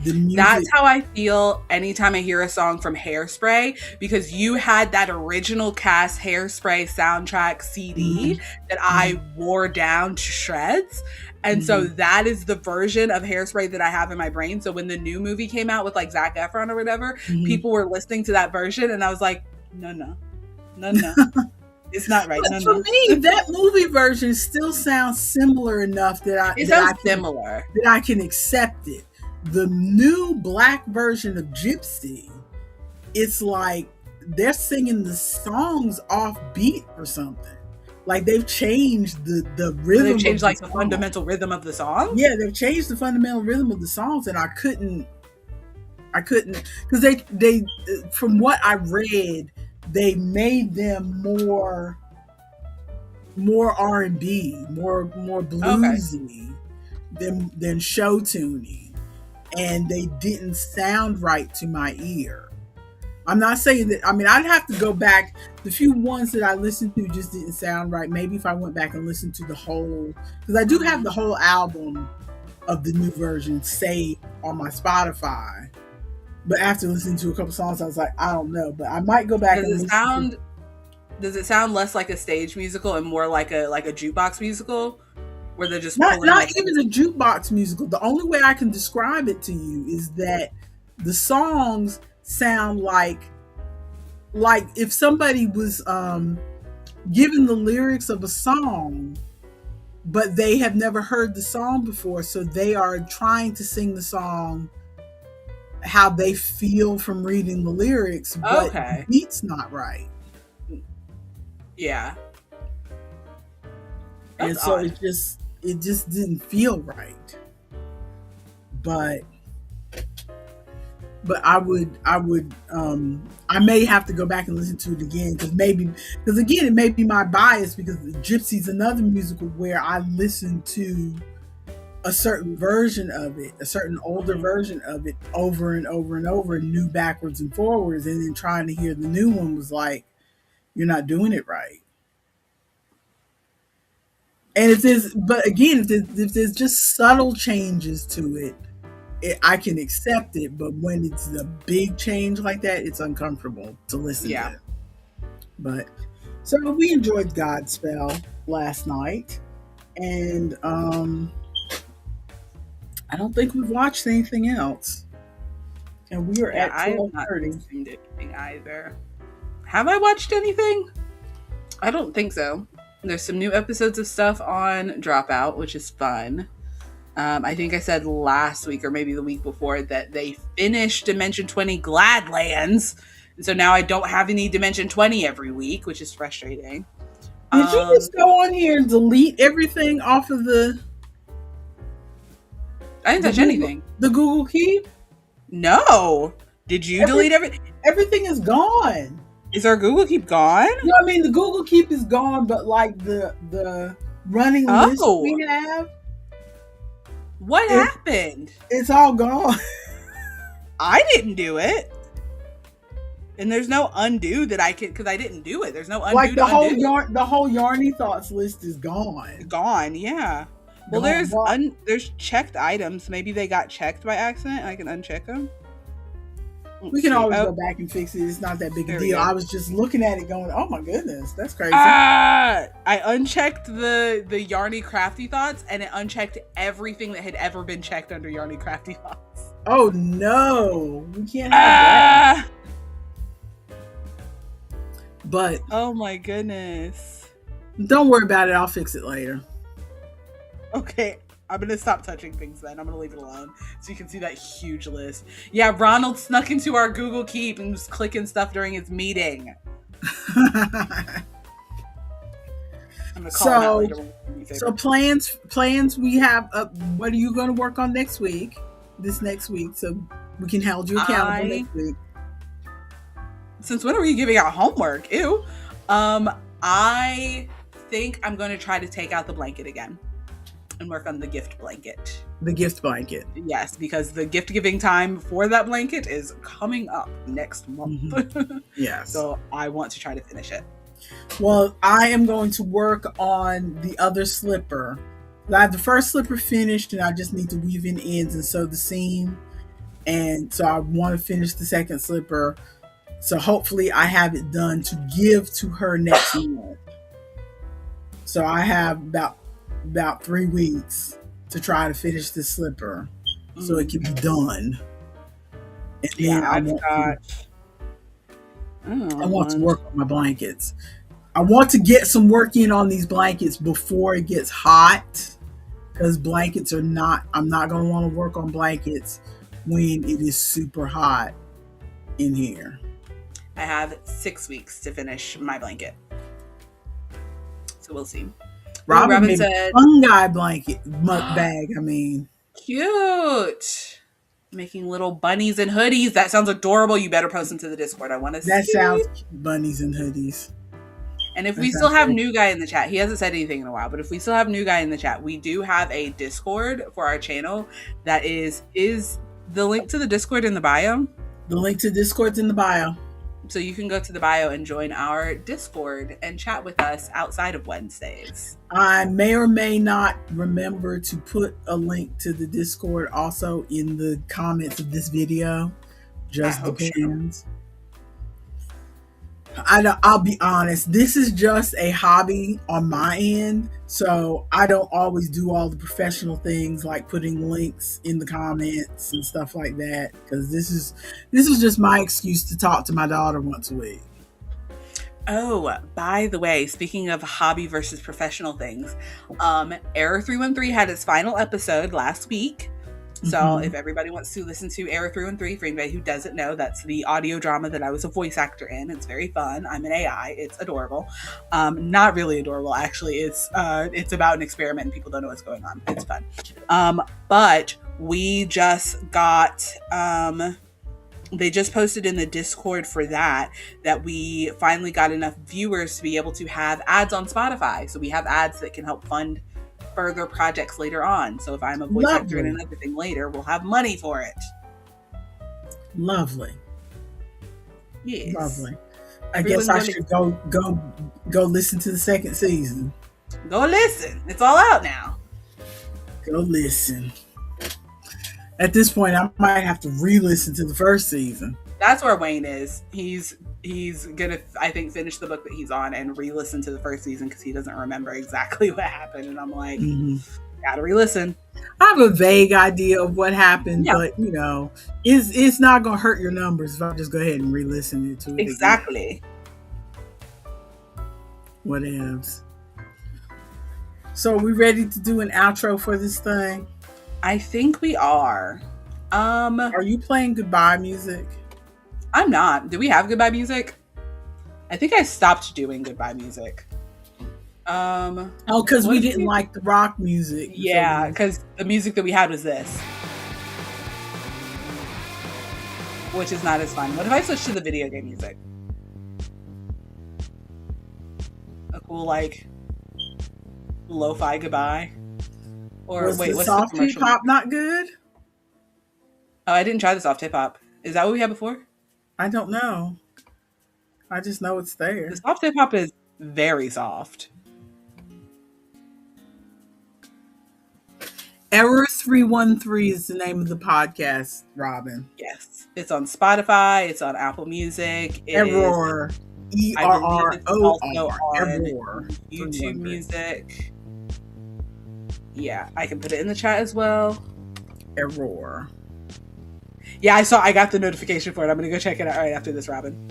That's how I feel anytime I hear a song from Hairspray, because you had that original cast Hairspray soundtrack CD that I wore down to shreds. And so that is the version of Hairspray that I have in my brain. So when the new movie came out with like Zac Efron or whatever, people were listening to that version and I was like, no. It's not right. But for me, that movie version still sounds similar enough that I can accept it. The new black version of Gypsy, it's like they're singing the songs off beat or something. Like they've changed the rhythm. They've changed like the fundamental rhythm of the song? Yeah, they've changed the fundamental rhythm of the songs, and I couldn't because they from what I read, they made them more R&B, more bluesy than show tuning. And they didn't sound right to my ear. I'm not saying that, I'd have to go back. The few ones that I listened to just didn't sound right. Maybe if I went back and listened to the whole, because I do have the whole album of the new version saved on my Spotify. But after listening to a couple songs, I was like, I don't know. But I might go back Does it sound less like a stage musical and more like a jukebox musical? Where they're just not even a jukebox musical. The only way I can describe it to you is that the songs sound like if somebody was given the lyrics of a song, but they have never heard the song before, so they are trying to sing the song how they feel from reading the lyrics, but the beat's not right. Yeah. And so odd. It just didn't feel right. But I may have to go back and listen to it again because again it may be my bias, because Gypsy's another musical where I listen to a certain version of it, a certain older version of it over and over and over, new backwards and forwards, and then trying to hear the new one was like, you're not doing it right. And if there's just subtle changes to it, I can accept it. But when it's a big change like that, it's uncomfortable to listen to. But so we enjoyed Godspell last night, and I don't think we've watched anything else. And we are at 12:30. I have not listened to anything either. Have I watched anything? I don't think so. There's some new episodes of stuff on Dropout, which is fun. I think I said last week or maybe the week before that they finished Dimension 20 Gladlands. And so now I don't have any Dimension 20 every week, which is frustrating. Did you just go on here and delete everything off of the... I didn't touch anything. The Google Keep? No. Did you delete everything? Everything is gone. Is our Google Keep gone? No, I mean the Google Keep is gone, but like the running list we have. What happened? It's all gone. I didn't do it. And there's no undo that I can, because I didn't do it. There's no undo. Like the whole Yarny Thoughts list is gone. Gone, yeah. Well, there's checked items. Maybe they got checked by accident. I can uncheck them. We can always go back and fix it. It's not that big a deal. I was just looking at it going, oh my goodness, that's crazy. I unchecked the Yarny Crafty Thoughts, and it unchecked everything that had ever been checked under Yarny Crafty Thoughts. Oh no, we can't have that. But oh my goodness. Don't worry about it. I'll fix it later. Okay. I'm going to stop touching things then. I'm going to leave it alone so you can see that huge list. Yeah, Ronald snuck into our Google Keep and was clicking stuff during his meeting. I'm going to call him out later. So plans we have, what are you going to work on next week? This next week, so we can hold you accountable next week. Since when are we giving out homework? Ew. I think I'm going to try to take out the blanket again. And work on the gift blanket. The gift blanket. Yes, because the gift giving time for that blanket is coming up next month. Mm-hmm. Yes. So I want to try to finish it. Well, I am going to work on the other slipper. I have the first slipper finished and I just need to weave in ends and sew the seam. And so I want to finish the second slipper. So hopefully I have it done to give to her next month. So I have about 3 weeks to try to finish this slipper so it can be done. And then I want to work on my blankets. I want to get some work in on these blankets before it gets hot, because blankets I'm not going to want to work on blankets when it is super hot in here. I have 6 weeks to finish my blanket. So we'll see. Robin said, fungi blanket bag. I mean, cute. Making little bunnies and hoodies. That sounds adorable. You better post them to the Discord. I want to see. That sounds cute. Bunnies and hoodies. And if we still have New Guy in the chat, he hasn't said anything in a while, but if we still have New Guy in the chat, we do have a Discord for our channel. That is the link to the Discord in the bio. The link to Discord's in the bio. So you can go to the bio and join our Discord and chat with us outside of Wednesdays. I may or may not remember to put a link to the Discord also in the comments of this video. Just depends. I'll be honest, this is just a hobby on my end, so I don't always do all the professional things like putting links in the comments and stuff like that, because this is just my excuse to talk to my daughter once a week. Oh, by the way, speaking of hobby versus professional things, Error 313 had its final episode last week. So if everybody wants to listen to Error 313, for anybody who doesn't know, that's the audio drama that I was a voice actor in. It's very fun. I'm an AI. It's adorable. Not really adorable, actually. It's about an experiment and people don't know what's going on. It's fun. But we just got... they just posted in the Discord for that we finally got enough viewers to be able to have ads on Spotify. So we have ads that can help fund further projects later on. So if I'm a voice actor in another thing later, we'll have money for it. Lovely. Yes. Lovely. I guess I should go listen to the second season. Go listen. It's all out now. Go listen. At this point, I might have to re-listen to the first season. That's where Wayne is. He's gonna, I think, finish the book that he's on and re-listen to the first season because he doesn't remember exactly what happened. And I'm like, gotta re-listen. I have a vague idea of what happened, but it's not gonna hurt your numbers if I just go ahead and re-listen to it. Exactly. What else? So, are we ready to do an outro for this thing? I think we are. Are you playing goodbye music? I'm not. Do we have goodbye music? I think I stopped doing goodbye music. Because we didn't like the rock music. Yeah, because the music that we had was this. which is not as fun. What if I switch to the video game music? A cool, like, lo-fi goodbye. Or Was wait, the what's soft the commercial? hip hop not good? Oh, I didn't try the soft hip hop. Is that what we had before? I don't know. I just know it's there. The soft hip hop is very soft. Error 313 is the name of the podcast, Robin. Yes. It's on Spotify. It's on Apple Music. Error. ERROR. Also on Error. YouTube Music. Yeah, I can put it in the chat as well. Error. Yeah, I got the notification for it. I'm gonna go check it out right after this, Robin.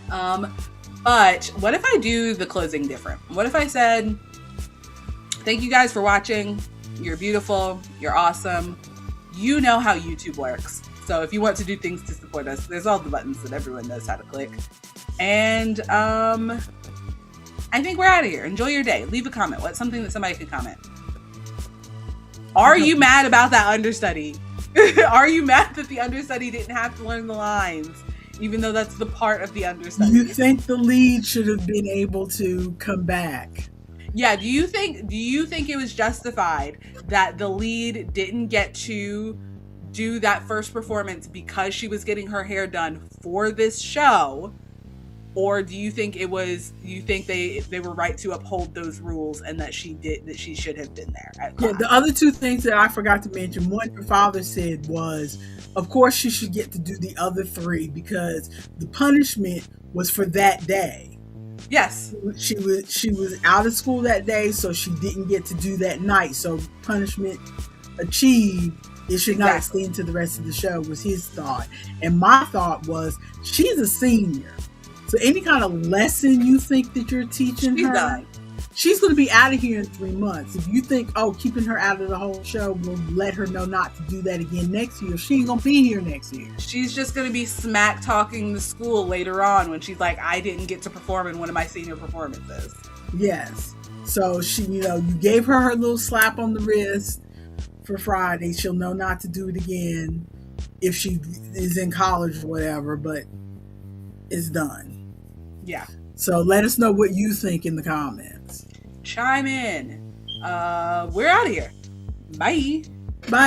But what if I do the closing different? What if I said, thank you guys for watching. You're beautiful. You're awesome. You know how YouTube works. So if you want to do things to support us, there's all the buttons that everyone knows how to click. And I think we're out of here. Enjoy your day. Leave a comment. What's something that somebody can comment? Are you mad about that understudy? Are you mad that the understudy didn't have to learn the lines, even though that's the part of the understudy? You think the lead should have been able to come back? Yeah, do you think it was justified that the lead didn't get to do that first performance because she was getting her hair done for this show? Or do you think they were right to uphold those rules and that she should have been there at class? Yeah, the other two things that I forgot to mention, one your father said was, of course she should get to do the other three because the punishment was for that day. Yes. She was out of school that day, so she didn't get to do that night. So punishment achieved. It should not extend to the rest of the show, was his thought. And my thought was, she's a senior. So any kind of lesson you think that you're teaching her, she's going to be out of here in 3 months. If you think, keeping her out of the whole show will let her know not to do that again next year, she ain't going to be here next year. She's just going to be smack talking the school later on when she's like, I didn't get to perform in one of my senior performances. Yes. So she, you gave her little slap on the wrist for Friday. She'll know not to do it again if she is in college or whatever, but it's done. Yeah. So let us know what you think in the comments. Chime in. We're out of here. Bye. Bye.